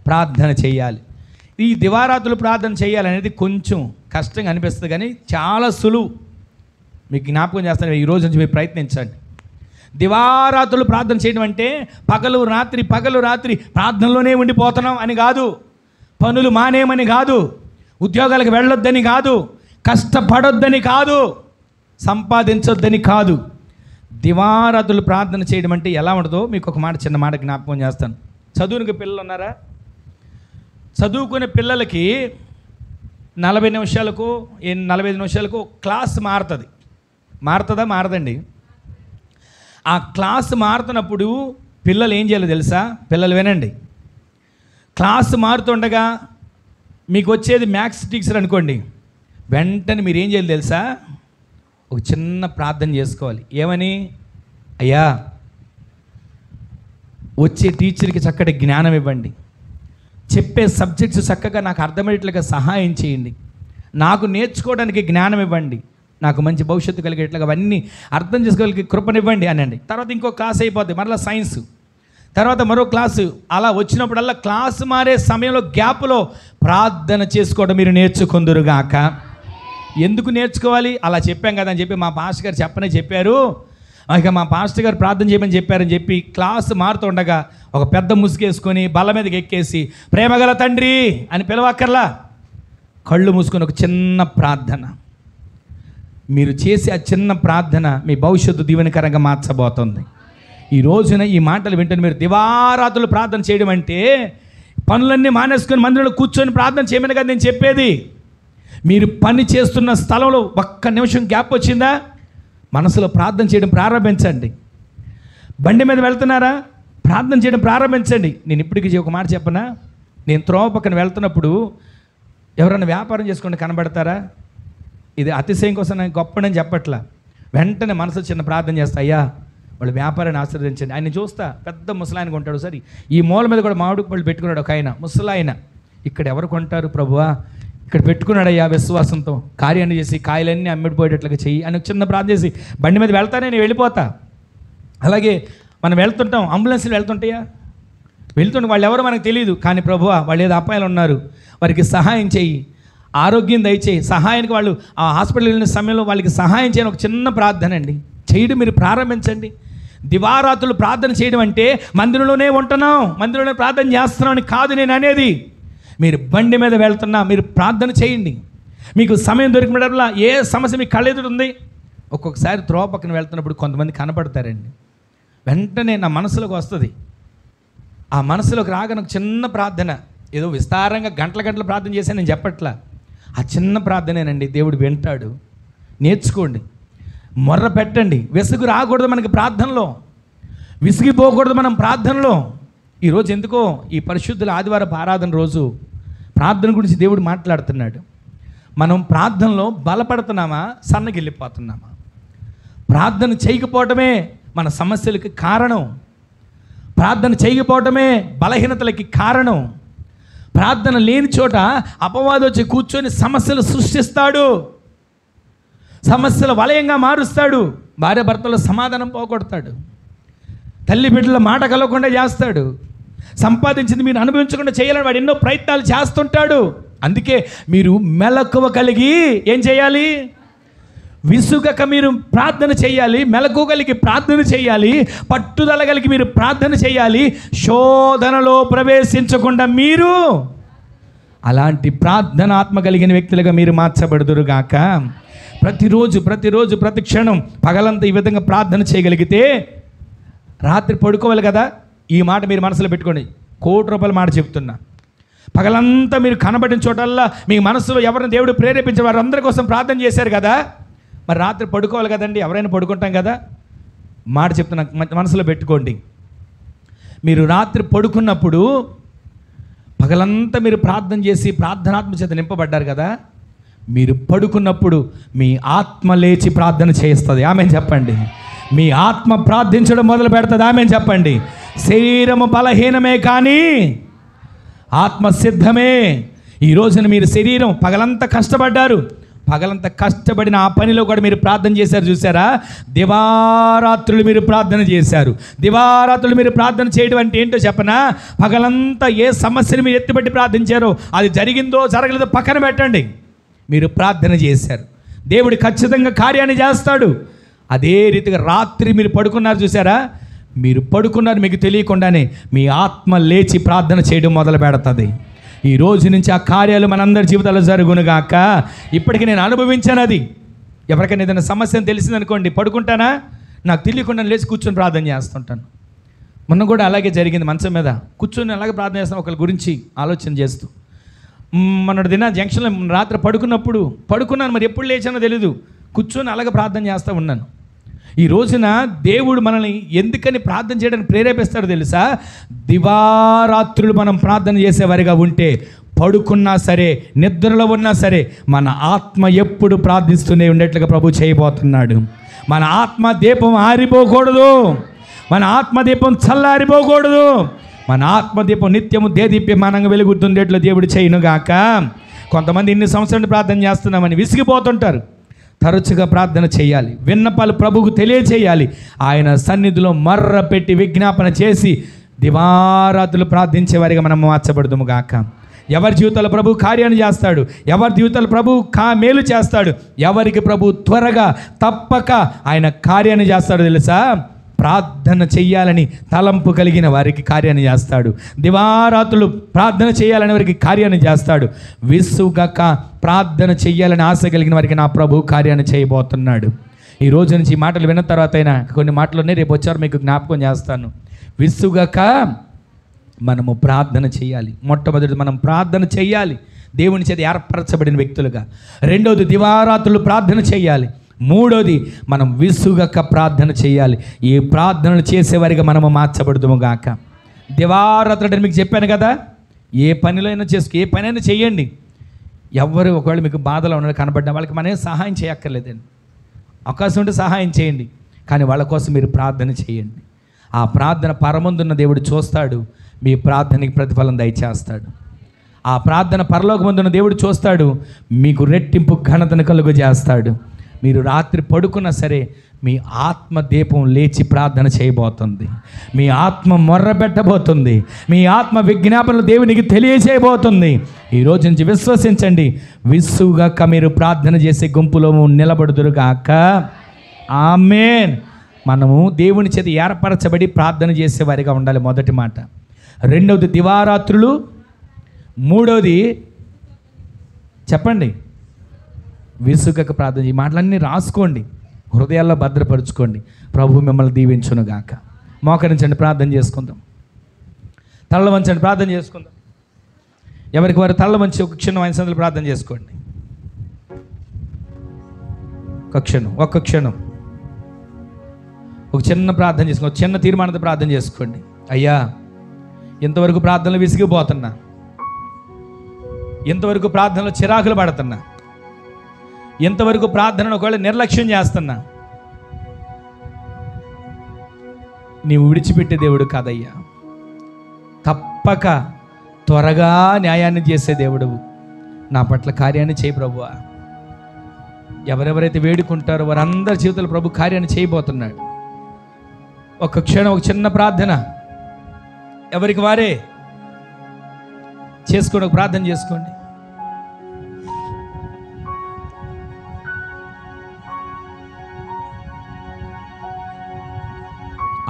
ప్రార్థన చేయాలి. ఈ దివారాత్రులు ప్రార్థన చేయాలనేది కొంచెం కష్టంగా అనిపిస్తుంది, కానీ చాలా సులువు. మీకు జ్ఞాపకం చేస్తాను, ఈ రోజు నుంచి మీరు ప్రయత్నించండి. దివారాత్రులు ప్రార్థన చేయడం అంటే పగలు రాత్రి ప్రార్థనలోనే ఉండిపోతున్నాం అని కాదు, పనులు మానేమని కాదు, ఉద్యోగాలకు వెళ్ళొద్దని కాదు, కష్టపడొద్దని కాదు, సంపాదించొద్దని కాదు. దివారాత్రులు ప్రార్థన చేయడం అంటే ఎలా ఉంటుందో మీకు ఒక మాట, చిన్న మాట జ్ఞాపకం చేస్తాను. చదువునికి పిల్లలు ఉన్నారా? చదువుకునే పిల్లలకి 40 నిమిషాలకు 45 నిమిషాలకు క్లాస్ మారుతుందా? మారదండి. ఆ క్లాస్ మారుతున్నప్పుడు పిల్లలు ఏం చేయాలో తెలుసా? పిల్లలు వినండి. క్లాస్ మారుతుండగా మీకు వచ్చేది మ్యాథ్స్ టీచర్ అనుకోండి, వెంటనే మీరు ఏం చేయాలి తెలుసా? ఒక చిన్న ప్రార్థన చేసుకోవాలి. ఏమని? అయ్యా, వచ్చే టీచర్కి చక్కటి జ్ఞానం ఇవ్వండి, చెప్పే సబ్జెక్ట్స్ చక్కగా నాకు అర్థమయ్యేట్లుగా సహాయం చేయండి, నాకు నేర్చుకోవడానికి జ్ఞానం ఇవ్వండి, నాకు మంచి భవిష్యత్తు కలిగేట్లుగా అవన్నీ అర్థం చేసుకోగలిగే కృపనివ్వండి అనండి. తర్వాత ఇంకో క్లాస్ అయిపోద్ది, మరలా సైన్స్, తర్వాత మరో క్లాసు. అలా వచ్చినప్పుడల్లా క్లాసు మారే సమయంలో గ్యాప్లో ప్రార్థన చేసుకోవడం మీరు నేర్చుకుందురుగాక. ఎందుకు నేర్చుకోవాలి? అలా చెప్పాం కదా అని చెప్పి మా పాస్టర్ గారు చెప్పారు, ఇక మా పాస్టర్ గారు ప్రార్థన చేయమని చెప్పారని చెప్పి క్లాసు మారుతుండగా ఒక పెద్ద ముసుగేసుకొని బల్ల మీదకి ఎక్కేసి ప్రేమగల తండ్రి అని పిలవక్కర్లా, కళ్ళు మూసుకొని ఒక చిన్న ప్రార్థన మీరు చేసి, ఆ చిన్న ప్రార్థన మీ భవిష్యత్తు దీవెనకరంగా మార్చబోతుంది. ఈ రోజున ఈ మాటలు వింటున్న మీరు దివారాత్రులు ప్రార్థన చేయడం అంటే పనులన్నీ మానేసుకొని మందిరంలో కూర్చొని ప్రార్థన చేయమని కదా నేను చెప్పేది. మీరు పని చేస్తున్న స్థలంలో ఒక్క నిమిషం గ్యాప్ వచ్చిందా, మనసులో ప్రార్థన చేయడం ప్రారంభించండి. బండి మీద వెళ్తున్నారా, ప్రార్థన చేయడం ప్రారంభించండి. నేను ఇప్పటికీ ఒక మాట చెప్పనా, నేను త్రోవ పక్కన వెళ్తున్నప్పుడు ఎవరైనా వ్యాపారం చేసుకుంటే కనబడతారా? ఇది అతిశయం కోసం నేను గొప్పనని చెప్పట్లా, వెంటనే మనసు చిన్న ప్రార్థన చేస్తా, అయ్యా వాళ్ళు వ్యాపారాన్ని ఆశీర్వదించండి. ఆయన చూస్తా, పెద్ద ముసలాయనగా ఉంటాడు. సరే, ఈ మూల మీద కూడా మామిడి పళ్ళు పెట్టుకున్నాడు ఒక ఆయన, ముసలాయన. ఇక్కడ ఎవరు కొంటారు ప్రభువా, ఇక్కడ పెట్టుకున్నాడయ్యా విశ్వాసంతో, కార్యాన్ని చేసి కాయలన్నీ అమ్మిడిపోయేటట్లుగా చెయ్యి అని చిన్న ప్రార్థన చేసి బండి మీద వెళ్తానే నేను వెళ్ళిపోతా. అలాగే మనం వెళ్తుంటాం, అంబులెన్స్లు వెళ్తుంటాయా, వెళ్తుంటే వాళ్ళు ఎవరో మనకు తెలియదు, కానీ ప్రభువా వాళ్ళు ఏదో అపాయాలు ఉన్నారు, వారికి సహాయం చెయ్యి, ఆరోగ్యం దయచేయి, సహాయానికి వాళ్ళు ఆ హాస్పిటల్ వెళ్ళిన సమయంలో వాళ్ళకి సహాయం చేయని ఒక చిన్న ప్రార్థన అండి చేయడం మీరు ప్రారంభించండి. దివారాత్రులు ప్రార్థన చేయడం అంటే మందిరంలోనే ఉంటున్నాం, మందిరంలోనే ప్రార్థన చేస్తున్నాం అని కాదు నేను అనేది. మీరు బండి మీద వెళ్తున్నా మీరు ప్రార్థన చేయండి. మీకు సమయం దొరికినప్పుడల్లా ఏ సమస్య మీకు కళ్ళెదురు ఉంది, ఒక్కొక్కసారి త్రోవ పక్కన వెళ్తున్నప్పుడు కొంతమంది కనపడతారండి, వెంటనే నా మనసులోకి వస్తుంది. ఆ మనసులోకి రాగానే ఒక చిన్న ప్రార్థన, ఏదో విస్తారంగా గంటల ప్రార్థన చేశాను నేను చెప్పట్లా, ఆ చిన్న ప్రార్థనేనండి దేవుడు వింటాడు. నేర్చుకోండి, మొర్ర పెట్టండి. విసుగు రాకూడదు మనకి ప్రార్థనలో, విసిగిపోకూడదు మనం ప్రార్థనలో. ఈరోజు ఎందుకో ఈ పరిశుద్ధుల ఆదివారపు ఆరాధన రోజు ప్రార్థన గురించి దేవుడు మాట్లాడుతున్నాడు. మనం ప్రార్థనలో బలపడుతున్నామా, సన్నగిల్లిపోతున్నామా? ప్రార్థన చేయకపోవటమే మన సమస్యలకి కారణం, ప్రార్థన చేయకపోవటమే బలహీనతలకి కారణం. ప్రార్థన లేని చోట అపవాది వచ్చి కూర్చొని సమస్యలు సృష్టిస్తాడు, సమస్యల వలయంగా మారుస్తాడు, భార్య భర్తల సమాధానం పోగొడతాడు, తల్లి బిడ్డల మాట కలవకుండా చేస్తాడు, సంపాదించింది మీరు అనుభవించకుండా చేయాలని వాడు ఎన్నో ప్రయత్నాలు చేస్తుంటాడు. అందుకే మీరు మెలకువ కలిగి ఏం చేయాలి? విసుగక మీరు ప్రార్థన చేయాలి, మెలకువ కలిగి ప్రార్థన చేయాలి, పట్టుదల కలిగి మీరు ప్రార్థన చేయాలి. శోధనలో ప్రవేశించకుండా మీరు అలాంటి ప్రార్థనాత్మ కలిగిన వ్యక్తులుగా మీరు మార్చబడుదురుగాక. ప్రతిరోజు ప్రతి క్షణం పగలంతా ఈ విధంగా ప్రార్థన చేయగలిగితే రాత్రి పడుకోవాలి కదా. ఈ మాట మీరు మనసులో పెట్టుకోండి, ₹1,00,00,000 మాట చెప్తున్నా. పగలంతా మీరు కనబడిన చోటల్లా మీ మనసులో ఎవరిని దేవుడు ప్రేరేపించే వారందరి కోసం ప్రార్థన చేశారు కదా, మరి రాత్రి పడుకోవాలి కదండి, ఎవరైనా పడుకుంటాం కదా. మాట చెప్తున్నా, మనసులో పెట్టుకోండి. మీరు రాత్రి పడుకున్నప్పుడు పగలంతా మీరు ప్రార్థన చేసి ప్రార్థనాత్మ చేత నింపబడ్డారు కదా, మీరు పడుకున్నప్పుడు మీ ఆత్మ లేచి ప్రార్థన చేస్తుంది. ఆమె చెప్పండి, మీ ఆత్మ ప్రార్థించడం మొదలు పెడుతుంది. ఆమె చెప్పండి. శరీరము బలహీనమే కానీ ఆత్మ సిద్ధమే. ఈ రోజున మీరు శరీరం పగలంతా కష్టపడ్డారు, పగలంతా కష్టపడిన ఆ పనిలో కూడా మీరు ప్రార్థన చేశారు. చూసారా? దివారాత్రులు మీరు ప్రార్థన చేశారు. దివారాత్రులు మీరు ప్రార్థన చేయడం అంటే ఏంటో చెప్పనా? పగలంతా ఏ సమస్యను మీరు ఎత్తిపట్టి ప్రార్థించారో, అది జరిగిందో జరగలేదో పక్కన పెట్టండి, మీరు ప్రార్థన చేశారు. దేవుడు ఖచ్చితంగా కార్యాన్ని చేస్తాడు. అదే రీతిగా రాత్రి మీరు పడుకున్నారు. చూసారా? మీరు పడుకున్నారు, మీకు తెలియకుండానే మీ ఆత్మ లేచి ప్రార్థన చేయడం మొదలు పెడుతుంది. ఈ రోజు నుంచి ఆ కార్యాలు మనందరి జీవితాల్లో జరుగునుగాక. ఇప్పటికీ నేను అనుభవించాను. అది ఎవరికైనా ఏదైనా సమస్య అని తెలిసిందనుకోండి, పడుకుంటానా, నాకు తెలియకుండా లేచి కూర్చొని ప్రార్థన చేస్తుంటాను. మొన్న కూడా అలాగే జరిగింది. మంచం మీద కూర్చొని అలాగే ప్రార్థన చేస్తాను, ఒకరి గురించి ఆలోచన చేస్తూ. మొన్నటి దిన జంక్షన్లో రాత్రి పడుకున్నాను, మరి ఎప్పుడు లేచానో తెలీదు, కూర్చొని అలాగే ప్రార్థన చేస్తూ ఉన్నాను. ఈ రోజున దేవుడు మనల్ని ఎందుకని ప్రార్థన చేయడానికి ప్రేరేపిస్తాడో తెలుసా? దివారాత్రులు మనం ప్రార్థన చేసేవారిగా ఉంటే, పడుకున్నా సరే నిద్రలో ఉన్నా సరే మన ఆత్మ ఎప్పుడు ప్రార్థిస్తూనే ఉండేట్లుగా ప్రభు చేయబోతున్నాడు. మన ఆత్మ దీపం ఆరిపోకూడదు, మన ఆత్మదీపం చల్లారిపోకూడదు, మన ఆత్మదీపం నిత్యము దేదీప్యమానంగా వెలుగుతుండేట్లు దేవుడు చేయనుగాక. కొంతమంది ఇన్ని సంవత్సరాలు ప్రార్థన చేస్తున్నామని విసిగిపోతుంటారు. తరచుగా ప్రార్థన చేయాలి, విన్నపాలు ప్రభువుకు తెలియచేయాలి. ఆయన సన్నిధిలో మర్ర పెట్టి విజ్ఞాపన చేసి దివారాత్రులు ప్రార్థించేవారిగా మనం మార్చబడదుము గాక. ఎవరి జీవితాలు ప్రభు కార్యాన్ని చేస్తాడు, ఎవరి జీవితాలు ప్రభు మేలు చేస్తాడు, ఎవరికి ప్రభు త్వరగా తప్పక ఆయన కార్యాన్ని చేస్తాడు తెలుసా? ప్రార్థన చెయ్యాలని తలంపు కలిగిన వారికి కార్యాన్ని చేస్తాడు. దివారాత్రులు ప్రార్థన చేయాలని వారికి కార్యాన్ని చేస్తాడు. విసుగక ప్రార్థన చెయ్యాలని ఆశ కలిగిన వారికి నా ప్రభు కార్యాన్ని చేయబోతున్నాడు. ఈ రోజు నుంచి ఈ మాటలు విన్న తర్వాత అయినా కొన్ని మాటలున్నాయి, రేపు వచ్చారు మీకు జ్ఞాపకం చేస్తాను. విసుగక మనము ప్రార్థన చేయాలి. మొట్టమొదటి మనం ప్రార్థన చేయాలి, దేవుని చేత ఏర్పరచబడిన వ్యక్తులుగా. రెండవది దివారాత్రులు ప్రార్థన చేయాలి. మూడోది మనం విసుగక ప్రార్థన చేయాలి. ఈ ప్రార్థనలు చేసేవారిగా మనము మార్చబడుదుము గాక. దివారాత్రులు మీకు చెప్పాను కదా, ఏ పనిలో అయినా ఏ పనైనా చేయండి. ఎవరు ఒకవేళ మీకు బాధలో ఉన్నది కనబడ్డా వాళ్ళకి మనం సహాయం చేయక్కర్లేదండి. అవకాశం ఉంటే సహాయం చేయండి, కానీ వాళ్ళ కోసం మీరు ప్రార్థన చేయండి. ఆ ప్రార్థన పరమందున్న దేవుడు చూస్తాడు, మీ ప్రార్థనకి ప్రతిఫలం దయచేస్తాడు. ఆ ప్రార్థన పరలోకమందున్న దేవుడు చూస్తాడు, మీకు రెట్టింపు ఘనతను కలుగు చేస్తాడు. మీరు రాత్రి పడుకున్నా సరే మీ ఆత్మ దీపం లేచి ప్రార్థన చేయబోతుంది, మీ ఆత్మ మొర్ర పెట్టబోతుంది, మీ ఆత్మ విజ్ఞాపనలు దేవునికి తెలియజేయబోతుంది. ఈరోజు నుంచి విశ్వసించండి, విసుగక మీరు ప్రార్థన చేసే గుంపులో నిలబడుదురుగాక. ఆమేన్. మనము దేవుని చేత ఏర్పరచబడి ప్రార్థన చేసేవారిగా ఉండాలి, మొదటి మాట. రెండవది దివారాత్రులు. మూడవది చెప్పండి, విసుగక ప్రార్థన. ఈ మాటలన్నీ రాసుకోండి, హృదయాల్లో భద్రపరుచుకోండి. ప్రభు మిమ్మల్ని దీవించునుగాక. మోకరించండి, ప్రార్థన చేసుకుందాం. తల్ల వంచండి, ప్రార్థన చేసుకుందాం. ఎవరికి వారు తల్ల వంచి ఒక క్షణం ఆయన సందులో ప్రార్థన చేసుకోండి. ఒక్క క్షణం ఒక చిన్న ప్రార్థన చేసుకోండి, చిన్న తీర్మానంతో ప్రార్థన చేసుకోండి. అయ్యా, ఇంతవరకు ప్రార్థనలు విసిగిపోతున్నా, ఇంతవరకు ప్రార్థనలో చిరాకులు పడుతున్నా, ఇంతవరకు ప్రార్థనను ఒకవేళ నిర్లక్ష్యం చేస్తున్నా, నీవు విడిచిపెట్టే దేవుడు కాదయ్యా. తప్పక త్వరగా న్యాయాన్ని చేసే దేవుడు, నా పట్ల కార్యాన్ని చేయి ప్రభువా. ఎవరెవరైతే వేడుకుంటారో వారందరి జీవితంలో ప్రభు కార్యాన్ని చేయబోతున్నాడు. ఒక క్షణం ఒక చిన్న ప్రార్థన ఎవరికి వారే చేసుకోండి, ఒక ప్రార్థన చేసుకోండి.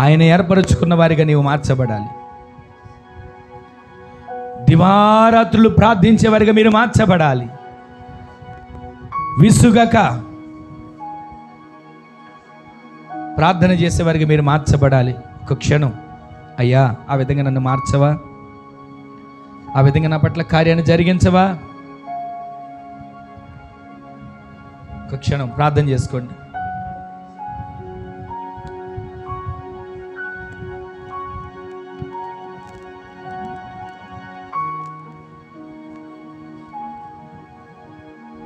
ఆయన ఏర్పరచుకున్న వారిగా నీవు మార్చబడాలి. దివారాత్రులు ప్రార్థించే వారిగా మీరు మార్చబడాలి. విసుగక ప్రార్థన చేసేవారికి మీరు మార్చబడాలి. ఒక క్షణం, అయ్యా ఆ విధంగా నన్ను మార్చవా, ఆ విధంగా నా పట్ల కార్యాన్ని జరిగించవా. ఒక క్షణం ప్రార్థన చేసుకోండి.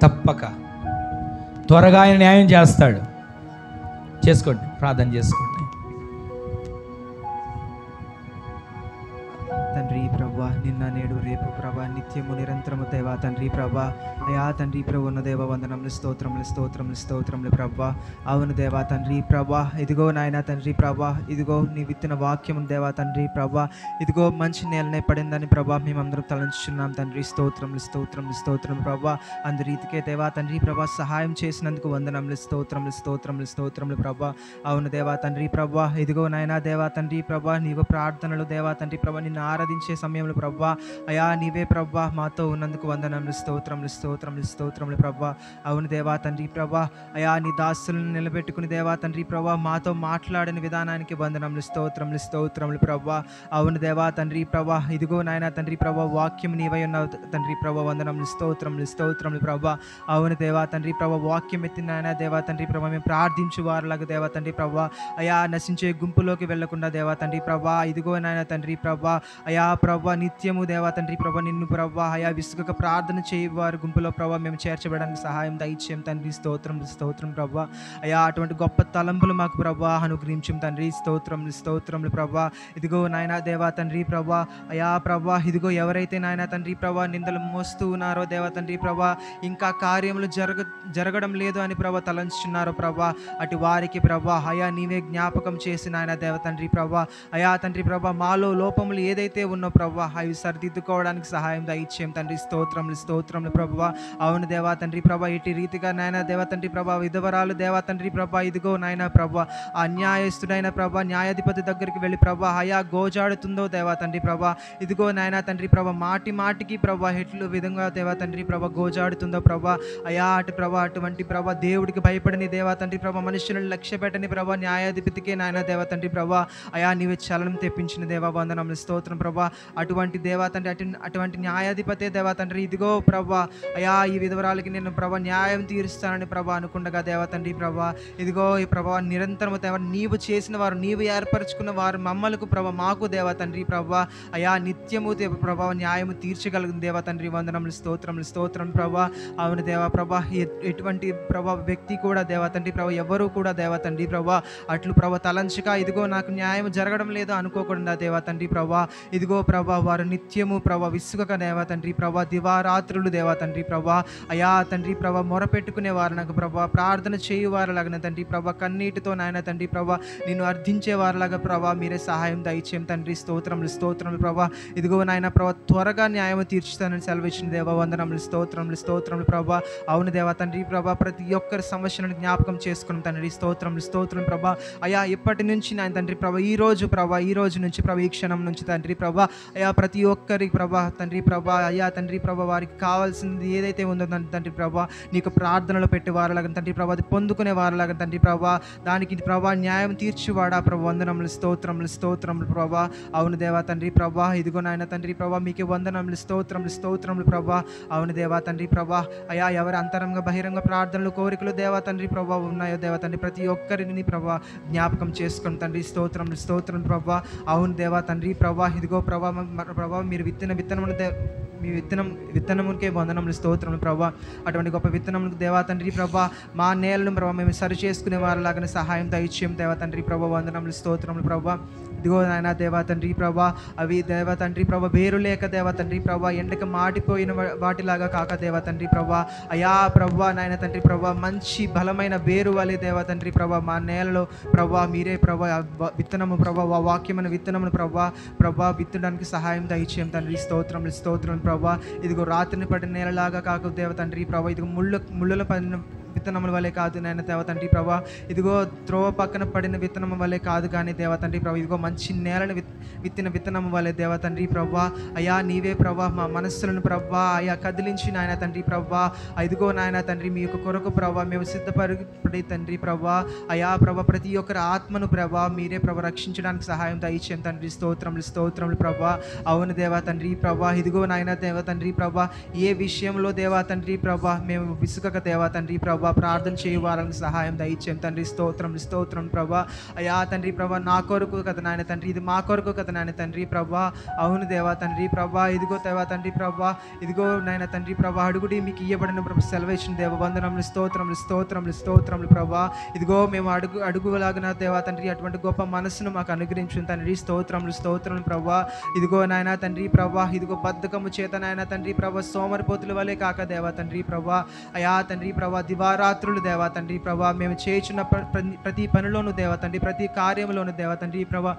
తప్పక త్వరగా ఆయన న్యాయం చేస్తాడు. చేసుకోండి, ప్రార్థన చేసుకోండి. తండ్రి ప్రభా, నిన్న నేడు రేపు ప్రభా, నిత్యము నిరంతరము దేవా తండ్రి ప్రభా, అయా తండ్రి ప్రభు ఉన్న దేవ వందనములు, స్తోత్రములు స్తోత్రములు స్తోత్రములు ప్రభా. అవును దేవా తండ్రి ప్రభా, ఇదిగో నాయన తండ్రి ప్రభా, ఇదిగో నీ విత్తిన వాక్యము దేవా తండ్రి ప్రభా, ఇదిగో మంచి నేలనే పడిందని ప్రభా మేమందరం తలంచుచున్నాం తండ్రి. స్తోత్రములు స్తోత్రములు స్తోత్రములు ప్రభా. అందు రీతికే దేవా తండ్రి ప్రభా సహాయం చేసినందుకు వందనములు, స్తోత్రములు స్తోత్రములు స్తోత్రములు ప్రభా. అవును దేవా తండ్రి ప్రభా, ఇదిగో నాయన దేవా తండ్రి ప్రభా, నీవు ప్రార్థనలు దేవా తండ్రి ప్రభా నిన్ను ఆరాధించే సమయంలో ప్రభా, అయా నీవే ప్రభా మాతో ఉన్నందుకు వందనములు, స్తోత్రములు స్తోత్రములు స్తోత్రములు ప్రభా. అవును దేవా తండ్రి ప్రభా, అయా నీ దాసులను నిలబెట్టుకుని దేవా తండ్రి ప్రభా మాతో మాట్లాడిన విధానానికి వందనములు, స్తోత్రములు స్తోత్రములు ప్రభా. అవును దేవా తండ్రి ప్రభా, ఇదిగో నాయన తండ్రి ప్రభా వాక్యం నీవై ఉన్నావు తండ్రి ప్రభా, వందనములు స్తోత్రములు స్తోత్రములు ప్రభా. అవును దేవా తండ్రి ప్రభా, వాక్యం ఎత్తిన నాయన దేవా తండ్రి ప్రభా మేము ప్రార్థించు వారులాగా దేవా తండ్రి ప్రభా, అయా నశించే గుంపులోకి వెళ్లకుండా దేవా తండ్రి ప్రభా, ఇదిగో నాయన తండ్రి ప్రభా, అయా ప్రభా నిత్యము దేవా తండ్రి ప్రభా నిన్ను ప్రభా అయా విసుగక ప్రార్థన చేయవారు గుంపులో ప్రభా మేము చేర్చబడడానికి సహాయం దయచేయం తండ్రి. స్తోత్రం స్తోత్రం ప్రభా. అయా అటువంటి గొప్ప తలంపులు మాకు ప్రభా అనుగ్రహించం తండ్రి. స్తోత్రములు స్తోత్రములు ప్రభా. ఇదిగో నాయన దేవా తండ్రి ప్రభా, అయా ప్రభా ఇదిగో ఎవరైతే నాయన తండ్రి ప్రభా నిందలు మోస్తూ ఉన్నారో దేవా తండ్రి ప్రభా, ఇంకా కార్యములు జరగడం లేదు అని ప్రభా తలంచుచున్నారో ప్రభా, అటు వారికి ప్రభా అయా నీవే జ్ఞాపకం చేసి నాయన దేవ తండ్రి ప్రభా, అయా తండ్రి ప్రభా మాలో లోపములు ఏదైతే ఉన్నో ప్రభా అవి సరిదిద్దుకోవడానికి సహాయం దయచేయం తండ్రి. స్తోత్రములు స్తోత్రములు ప్రభా. అవును దేవా తండ్రి ప్రభా, ఇటు రీతిగా నాయన దేవా తండ్రి ప్రభా విధవరాలు దేవా తండ్రి ప్రభా, ఇదిగో నాయన ప్రభా ఆ న్యాయస్తుడైన ప్రభా న్యాయాధిపతి దగ్గరికి వెళ్ళి ప్రభా అయా గోజాడుతుందో దేవా తండ్రి ప్రభా, ఇదిగో నాయన తండ్రి ప్రభా మాటి మాటికి ప్రభా ఎట్లు విధంగా దేవా తండ్రి ప్రభా గోజాడుతుందో ప్రభా, అయా అటు ప్రభా అటువంటి ప్రభా దేవుడికి భయపడని దేవా తండ్రి ప్రభా మనుషులను లక్ష్య పెట్టని ప్రభా న్యాయాధిపతికే నాయన దేవా తండ్రి ప్రభా, అయా నీవే చలనం తెప్పించిన దేవా వందనములు స్తోత్రం ప్రభా. అటువంటి దేవా తండ్రి అటువంటి న్యాయాధిపతే దేవా తండ్రి, ఇదిగో ప్రభా అయా ఈ విధవరాలకి నేను ప్రభా న్యాయం తీరుస్తానని ప్రభా అనుకుండగా దేవా తండ్రి ప్రభా, ఇదిగో ఈ ప్రభా నిరంతరము దేవా నీవు చేసిన వారు నీవు ఏర్పరచుకున్న వారు మమ్మలకు ప్రభా మాకు దేవా తండ్రి ప్రభా అయా నిత్యము ప్రభా న్యాయము తీర్చగలిగిన దేవా తండ్రి వందనములు స్తోత్రములు స్తోత్రం ప్రభా. అవును దేవా ప్రభా ఎటువంటి ప్రభా వ్యక్తి కూడా దేవా తండ్రి ప్రభా ఎవరు కూడా దేవా తండ్రి ప్రభా అట్లు ప్రభా తలంచక ఇదిగో నాకు న్యాయం జరగడం లేదు అనుకోకుండా దేవా తండ్రి ప్రభా, ఇదిగో ప్రభా వారు నిత్యము ప్రభా విసుగక దేవా తండ్రి ప్రభా దివారాత్రులు దేవా తండ్రి ప్రభా అయా తండ్రి ప్రభా మొరపెట్టుకునే వారు నాకు ప్రభా ప్రార్థన చేయువారులాగా తండ్రి ప్రభా కన్నీటితో నాయన తండ్రి ప్రభా నిన్ను అర్థించే వారిలాగా ప్రభా మీరే సహాయం దయచేయం తండ్రి. స్తోత్రములు స్తోత్రములు ప్రభా. ఇదిగో నాయన ప్రభా త్వరగా న్యాయం తీర్చుతానని సెలవిచ్చిన దేవా వందనములు స్తోత్రములు స్తోత్రములు ప్రభా. అవును దేవా తండ్రి ప్రభా ప్రతి ఒక్కరి సమస్యలను జ్ఞాపకం చేసుకుని తండ్రి. స్తోత్రములు స్తోత్రం ప్రభా. అయా ఇప్పటి నుంచి నాయన తండ్రి ప్రభా ఈ రోజు నుంచి ప్రభా ఈ క్షణం నుంచి తండ్రి ప్రభా అయా ప్రతి ఒక్కరికి ప్రభా తండ్రి ప్రభా అయా తండ్రి ప్రభా వారికి కావాల్సింది ఏదైతే ఉందో తండ్రి ప్రభా నీకు ప్రార్థనలు పెట్టి వారిలాగా తండ్రి ప్రభా అది పొందుకునే వారిలాగా తండ్రి ప్రభా దానికి ప్రభా న్యాయం తీర్చివాడా ప్రభా వందనములు స్తోత్రములు స్తోత్రములు ప్రభా. అవును దేవా తండ్రి ప్రభా ఇదిగో నాయన తండ్రి ప్రభా మీకే వందనములు స్తోత్రములు స్తోత్రములు ప్రభా. అవును దేవా తండ్రి ప్రభా అయా ఎవరి అంతరంగ బహిరంగ ప్రార్థనలు కోరికలు దేవా తండ్రి ప్రభా ఉన్నాయో దేవా తండ్రి ప్రతి ఒక్కరిని ప్రభా జ్ఞాపకం చేసుకుని తండ్రి. స్తోత్రములు స్తోత్రం ప్రభా. అవును దేవా తండ్రి ప్రభా ఇదిగో ప్రభా ప్రభా మీరు విత్తనమును మీ విత్తనముకే వందనములు స్తోత్రములు ప్రభా. అటువంటి గొప్ప విత్తనములకు దేవా తండ్రి ప్రభా మా నేలను ప్రభా మేము సరి చేసుకునే వారిలాగానే సహాయం దయచేయం దేవా తండ్రి ప్రభా వందనములు స్తోత్రములు ప్రభా. ఇదిగో నాయన దేవా తండ్రి ప్రభా అవి దేవా తండ్రి ప్రభా వేరు లేక దేవా తండ్రి ప్రభా ఎండకు మాడిపోయిన వాటిలాగా కాక దేవా తండ్రి ప్రభా అయా ప్రభా నాయన తండ్రి ప్రభా మంచి బలమైన వేరు వలె దేవా తండ్రి ప్రభా మా నేలలో ప్రభా మీరే ప్రభా విత్తనము ప్రభా వాక్యమైన విత్తనమును ప్రభా విత్తడానికి సహాయం దయచేయం తండ్రి. స్తోత్రములు స్తోత్రం ప్రభా. ఇదిగో రాత్రిని పడిన నేలలాగా కాక దేవ తండ్రి ప్రభా ఇదిగో ముళ్ళలో పడిన విత్తనముల వల్లే కాదు నాయన దేవ తండ్రి ప్రభా, ఇదిగో త్రోవ పక్కన పడిన విత్తనం వల్లే కాదు కానీ దేవ తండ్రి ప్రభా ఇదిగో మంచి నేలను విత్తిన విత్తనం వల్లే దేవ తండ్రి ప్రభా అయా నీవే ప్రభా మా మనస్సులను ప్రభా అయా కదిలించి నాయన తండ్రి ప్రభా ఇదిగో నాయన తండ్రి మీ యొక్క కొరకు ప్రభా మేము సిద్ధపడి తండ్రి ప్రభా అయా ప్రభా ప్రతి ఒక్కరి ఆత్మను ప్రభా మీరే ప్రభా రక్షించడానికి సహాయం దయచేయం తండ్రి. స్తోత్రములు స్తోత్రములు ప్రభా. అవును దేవా తండ్రి ప్రభా ఇదిగో నాయన దేవ తండ్రి ప్రభా ఏ విషయంలో దేవా తండ్రి ప్రభా మేము విసుగక దేవా తండ్రి ప్రభా ప్రభా ప్రార్థన చేయు వారికి సహాయం దయచేయం తండ్రి. స్తోత్రం స్తోత్రం ప్రభా. అయా తండ్రి ప్రభా నా కొరకు కదా నాయన తండ్రి, ఇది మా కొరకు కదా నాయన తండ్రి ప్రభా. అవును దేవా తండ్రి ప్రభా. ఇదిగో దేవా తండ్రి ప్రభా, ఇదిగో నాయన తండ్రి ప్రభా అడుగుడి మీకు ఇయ్యబడిన ప్రభు సెలవేషన్ దేవ. వందనములు స్తోత్రములు స్తోత్రములు స్తోత్రములు ప్రభా. ఇదిగో మేము అడుగులాగిన దేవా తండ్రి అటువంటి గొప్ప మనసును మాకు అనుగ్రహించు తండ్రి. స్తోత్రములు స్తోత్రములు ప్రభా. ఇదిగో నాయన తండ్రి ప్రభా, ఇదిగో బద్ధకము చేత నాయన తండ్రి ప్రభా సోమరిపోతుల వలె కాక దేవా తండ్రి ప్రభా. అయా తండ్రి ప్రభా దివారాత్రులు దేవా తండ్రి ప్రభా మేము చేయుచున్న ప్రతి పనిలోను దేవా తండ్రి, ప్రతి కార్యములోను దేవా తండ్రి ప్రభా,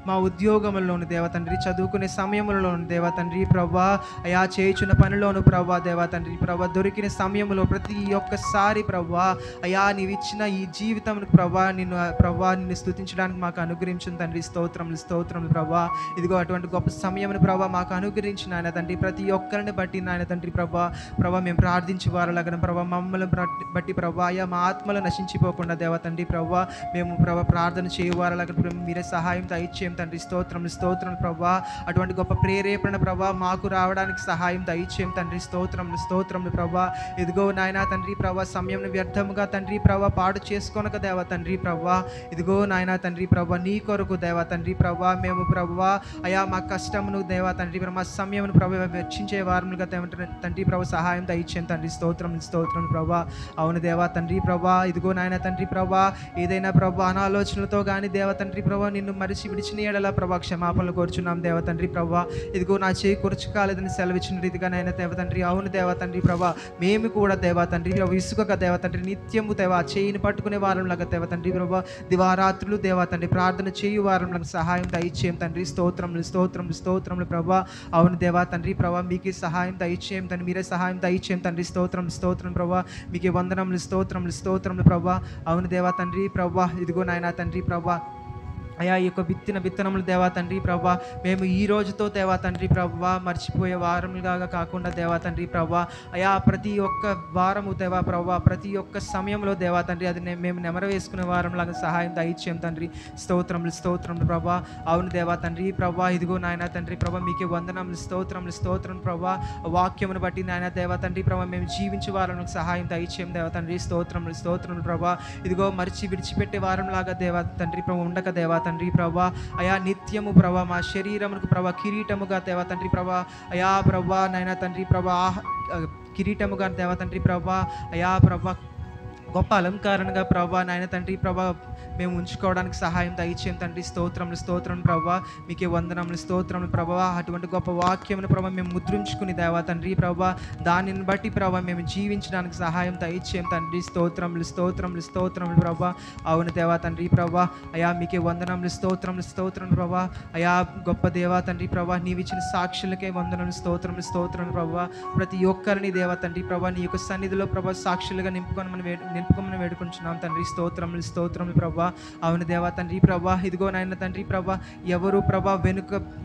మా ఉద్యోగములోను దేవా తండ్రి, చదువుకునే సమయంలోను దేవా తండ్రి ప్రభా, అయా చేయుచున్న పనిలోను ప్రభా దేవా తండ్రి ప్రభా, దొరికిన సమయంలో ప్రతి ఒక్కసారి ప్రభా అయా నీవు ఇచ్చిన ఈ జీవితం ప్రభా నిన్ను స్తుతించడానికి మాకు అనుగ్రహించిన తండ్రి. స్తోత్రములు స్తోత్రములు ప్రభా. ఇదిగో అటువంటి గొప్ప సమయమును ప్రభా మాకు అనుగ్రహించిన ఆయన తండ్రి. ప్రతి ఒక్కరిని బట్టి నాయన తండ్రి ప్రభా మేము ప్రార్థించి వారలాగన ప్రభా మమ్మల్ని బట్టి ప్రభా అయా మా ఆత్మలు నశించిపోకుండా దేవా తండ్రి ప్రభా మేము ప్రభా ప్రార్థన చేయవారలాగన మీరే సహాయం దయచేయం తండ్రి. స్తోత్రములు స్తోత్రములు ప్రభా. అటువంటి గొప్ప ప్రేరేపణ ప్రభా మాకు రావడానికి సహాయం దయచేయం తండ్రి. స్తోత్రములు స్తోత్రములు ప్రభా. ఇదిగో నాయన తండ్రి ప్రభా సమయం వ్యర్థముగా తండ్రి ప్రభా పాడు చేసుకోనక దేవా తండ్రి ప్రభా. ఇదిగో నాయన తండ్రి ప్రభా నీ కొరకు దేవా తండ్రి ప్రభా మేము ప్రభా అయా మా కష్టమును దేవా తండ్రి మా సమయమును ప్రభా వెచ్చించే వారములుగా తండ్రి ప్రభా సహాయం దయచేయం తండ్రి. స్తోత్రములు స్తోత్రములు ప్రభా. అవును దేవా తండ్రి ప్రభా. ఇదిగో నాయన తండ్రి ప్రభా ఏదైనా ప్రభా అనాలోచనలతో కానీ దేవా తండ్రి ప్రభా నిన్ను మరిచి విడిచిన ఎడలా ప్రభా క్షమాపణలు కోరుచున్నాం దేవా తండ్రి ప్రభా. ఇదిగో నా చేయి కూర్చు కాలేదని సెలవిచ్చిన రీతిగా నాయన దేవా తండ్రి. అవును దేవా తండ్రి ప్రభా మేము కూడా దేవా తండ్రి ఇసుకగా దేవా తండ్రి నిత్యము దేవా చేయిని పట్టుకునే వారంలాగా దేవా తండ్రి ప్రభా దివారాత్రులు దేవా తండ్రి ప్రార్థన చేయు వారంలాగా సహాయం దయచేయం తండ్రి. స్తోత్రములు స్తోత్రములు స్తోత్రములు ప్రభా. అవును దేవా తండ్రి ప్రభా మీకు సహాయం దయచేయం తండ్రి. మీరే సహాయం దయచేయం తండ్రి. స్తోత్రం స్తోత్రం ప్రభా. మీకు వందనములు స్తోత్రములు స్తోత్రములు ప్రభా. అవును దేవా తండ్రి ప్రభా. ఇదిగో నాయన తండ్రి ప్రభా అయా ఈ యొక్క విత్తనములు దేవా తండ్రి ప్రభా మేము ఈ రోజుతో దేవా తండ్రి ప్రభా మర్చిపోయే వారములుగా కాకుండా దేవా తండ్రి ప్రభా అయా ప్రతి ఒక్క వారము దేవా ప్రభా ప్రతి ఒక్క సమయంలో దేవా తండ్రి అది మేము నెమర వేసుకునే వారంలాగా సహాయం దయచేయం తండ్రి. స్తోత్రములు స్తోత్రములు ప్రభా. అవును దేవా తండ్రి ప్రభా. ఇదిగో నాయన తండ్రి ప్రభా మీకే వందనములు స్తోత్రములు స్తోత్రం ప్రభా. వాక్యమును బట్టి నాయన దేవా తండ్రి ప్రభా మేము జీవించే వారంలో సహాయం దయచేయం దేవా తండ్రి. స్తోత్రములు స్తోత్రములు ప్రభా. ఇదిగో విడిచిపెట్టే వారంలాగా దేవా తండ్రి ప్రభా ఉండక దేవా తండ్రి ప్రభా అయా నిత్యము ప్రభా మా శరీరమునకు ప్రభా కిరీటముగా దేవా తండ్రి ప్రభా అయా ప్రభా నాయన తండ్రి ప్రభా కిరీటముగా దేవా తండ్రి ప్రభా అయా ప్రభా గొప్ప అలంకారణగా ప్రభా నాయన తండ్రి ప్రభా మేము ఉంచుకోవడానికి సహాయం దయచేయం తండ్రి. స్తోత్రములు స్తోత్రం ప్రభా. మీకే వందనములు స్తోత్రములు ప్రభా. అటువంటి గొప్ప వాక్యమును ప్రభా మేము ముద్రించుకుని దేవా తండ్రి ప్రభా దానిని బట్టి ప్రభా మేము జీవించడానికి సహాయం దయచేయం తండ్రి. స్తోత్రములు స్తోత్రములు స్తోత్రములు ప్రభా. అవును దేవా తండ్రి ప్రభా అయా మీకే వందనములు స్తోత్రములు స్తోత్రములు ప్రభా. అయా గొప్ప దేవా తండ్రి ప్రభా నీవిచ్చిన సాక్షులకే వందనములు స్తోత్రములు స్తోత్రములు ప్రభా. ప్రతి ఒక్కరిని దేవా తండ్రి ప్రభా నీ యొక్క సన్నిధిలో ప్రభా సాక్షులుగా నింపుకోమని వేడుకుంటున్నాం తండ్రి. స్తోత్రములు స్తోత్రములు ప్రభా. అవును దేవా తండ్రి ప్రభా. ఇదిగో నాయన తండ్రి ప్రభా ఎవరు ప్రభా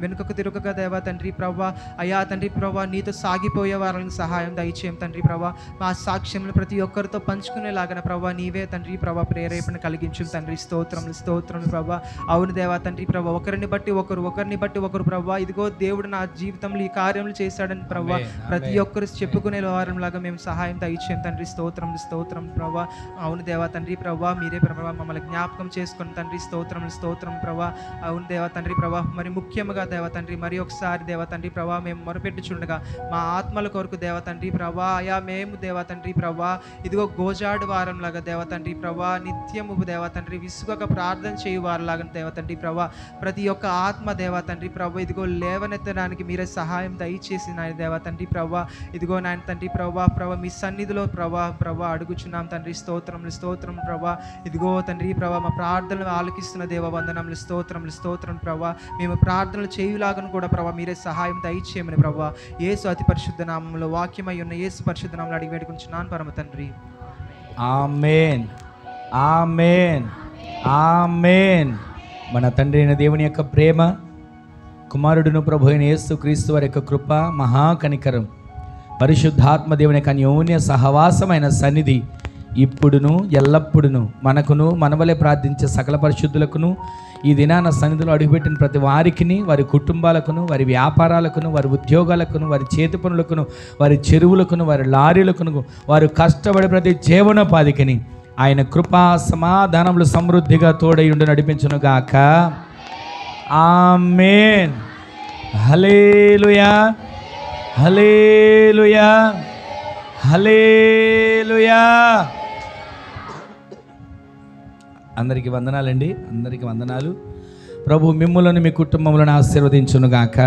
వెనుకకు తిరగక దేవా తండ్రి ప్రభా అయా తండ్రి ప్రభా నీతో సాగిపోయే వారికి సహాయం దయచేయం తండ్రి ప్రభా. మా సాక్ష్యములు ప్రతి ఒక్కరితో పంచుకునేలాగన ప్రభా నీవే తండ్రి ప్రభా ప్రేరేపణ కలిగించు తండ్రి. స్తోత్రములు స్తోత్రములు ప్రభా. అవును దేవా తండ్రి ప్రభా ఒకరిని బట్టి ఒకరు ప్రభా ఇదిగో దేవుడు నా జీవితంలో ఈ కార్యములు చేశాడని ప్రభా ప్రతి ఒక్కరు చెప్పుకునే వారంలాగా మేము సహాయం దయచేయం తండ్రి. స్తోత్రములు స్తోత్రం ప్రభా. అవును దేవా తండ్రి ప్రభా మీరే ప్రభా మమ్మల్ని జ్ఞాపకం చేసుకుని తండ్రి. స్తోత్రములు స్తోత్రం ప్రభా. అవును దేవా తండ్రి ప్రభా మరి ముఖ్యంగా దేవా తండ్రి మరి ఒకసారి దేవా తండ్రి ప్రభా మేము మొరపెట్టుచుండగా మా ఆత్మల కొరకు దేవా తండ్రి ప్రభా అయా మేము దేవా తండ్రి ప్రభా ఇదిగో గోజాడు వారంలాగా దేవా తండ్రి ప్రభా నిత్యము దేవా తండ్రి విసుగక ప్రార్థన చేయు వారిలాగా దేవా తండ్రి ప్రభా ప్రతి ఒక్క ఆత్మ దేవా తండ్రి ప్రభా ఇదిగో లేవనెత్తడానికి మీరే సహాయం దయచేసి నాయన దేవా తండ్రి ప్రభా ఇదిగో నాయన తండ్రి ప్రభా మీ సన్నిధిలో ప్రభా అడుగుచున్నాం తండ్రి. స్తోత్రములు స్తోత్రం ప్రభా. ఇదిగో తండ్రి ప్రభా మా ప్రార్థనలు ఆలకిస్తున్న దేవ వందనములు స్తోత్రములు స్తోత్రం ప్రభా. మేము ప్రార్థనలు చేయులాగను కూడా ప్రభా మీరే సహాయం దయచేయమని ప్రభా యేసు అతి పరిశుద్ధ నామములో వాక్యమై ఉన్న యేసు పరిశుద్ధ నామములో అడిగి వేడుకుంటున్నాను పరమ తండ్రి. ఆమేన్ ఆమేన్ ఆమేన్. మన తండ్రి అయిన దేవుని యొక్క ప్రేమ, కుమారుడును ప్రభు అయిన యేసు క్రీస్తు వారి యొక్క కృప, మహాకనికరం, పరిశుద్ధాత్మ దేవుని యొక్క అన్యోన్య సహవాసమైన సన్నిధి ఇప్పుడును ఎల్లప్పుడును మనకును మనవలే ప్రార్థించే సకల పరిశుద్ధులకును ఈ దినాన సన్నిధిలో అడుగుపెట్టిన ప్రతి వారికిని, వారి కుటుంబాలకును, వారి వ్యాపారాలకును, వారి ఉద్యోగాలకును, వారి చేతి పనులకును, వారి చెరువులకును, వారి లారీలకును, వారు కష్టపడే ప్రతి జీవనోపాధికిని ఆయన కృపా సమాధానములు సమృద్ధిగా తోడయుండి నడిపించును గాక. ఆమేన్. హల్లెలూయా, హల్లెలూయా, హల్లెలూయా. అందరికీ వందనాలండి, అందరికీ వందనాలు. ప్రభు మిమ్ములను మీ కుటుంబములను ఆశీర్వదించును గాక.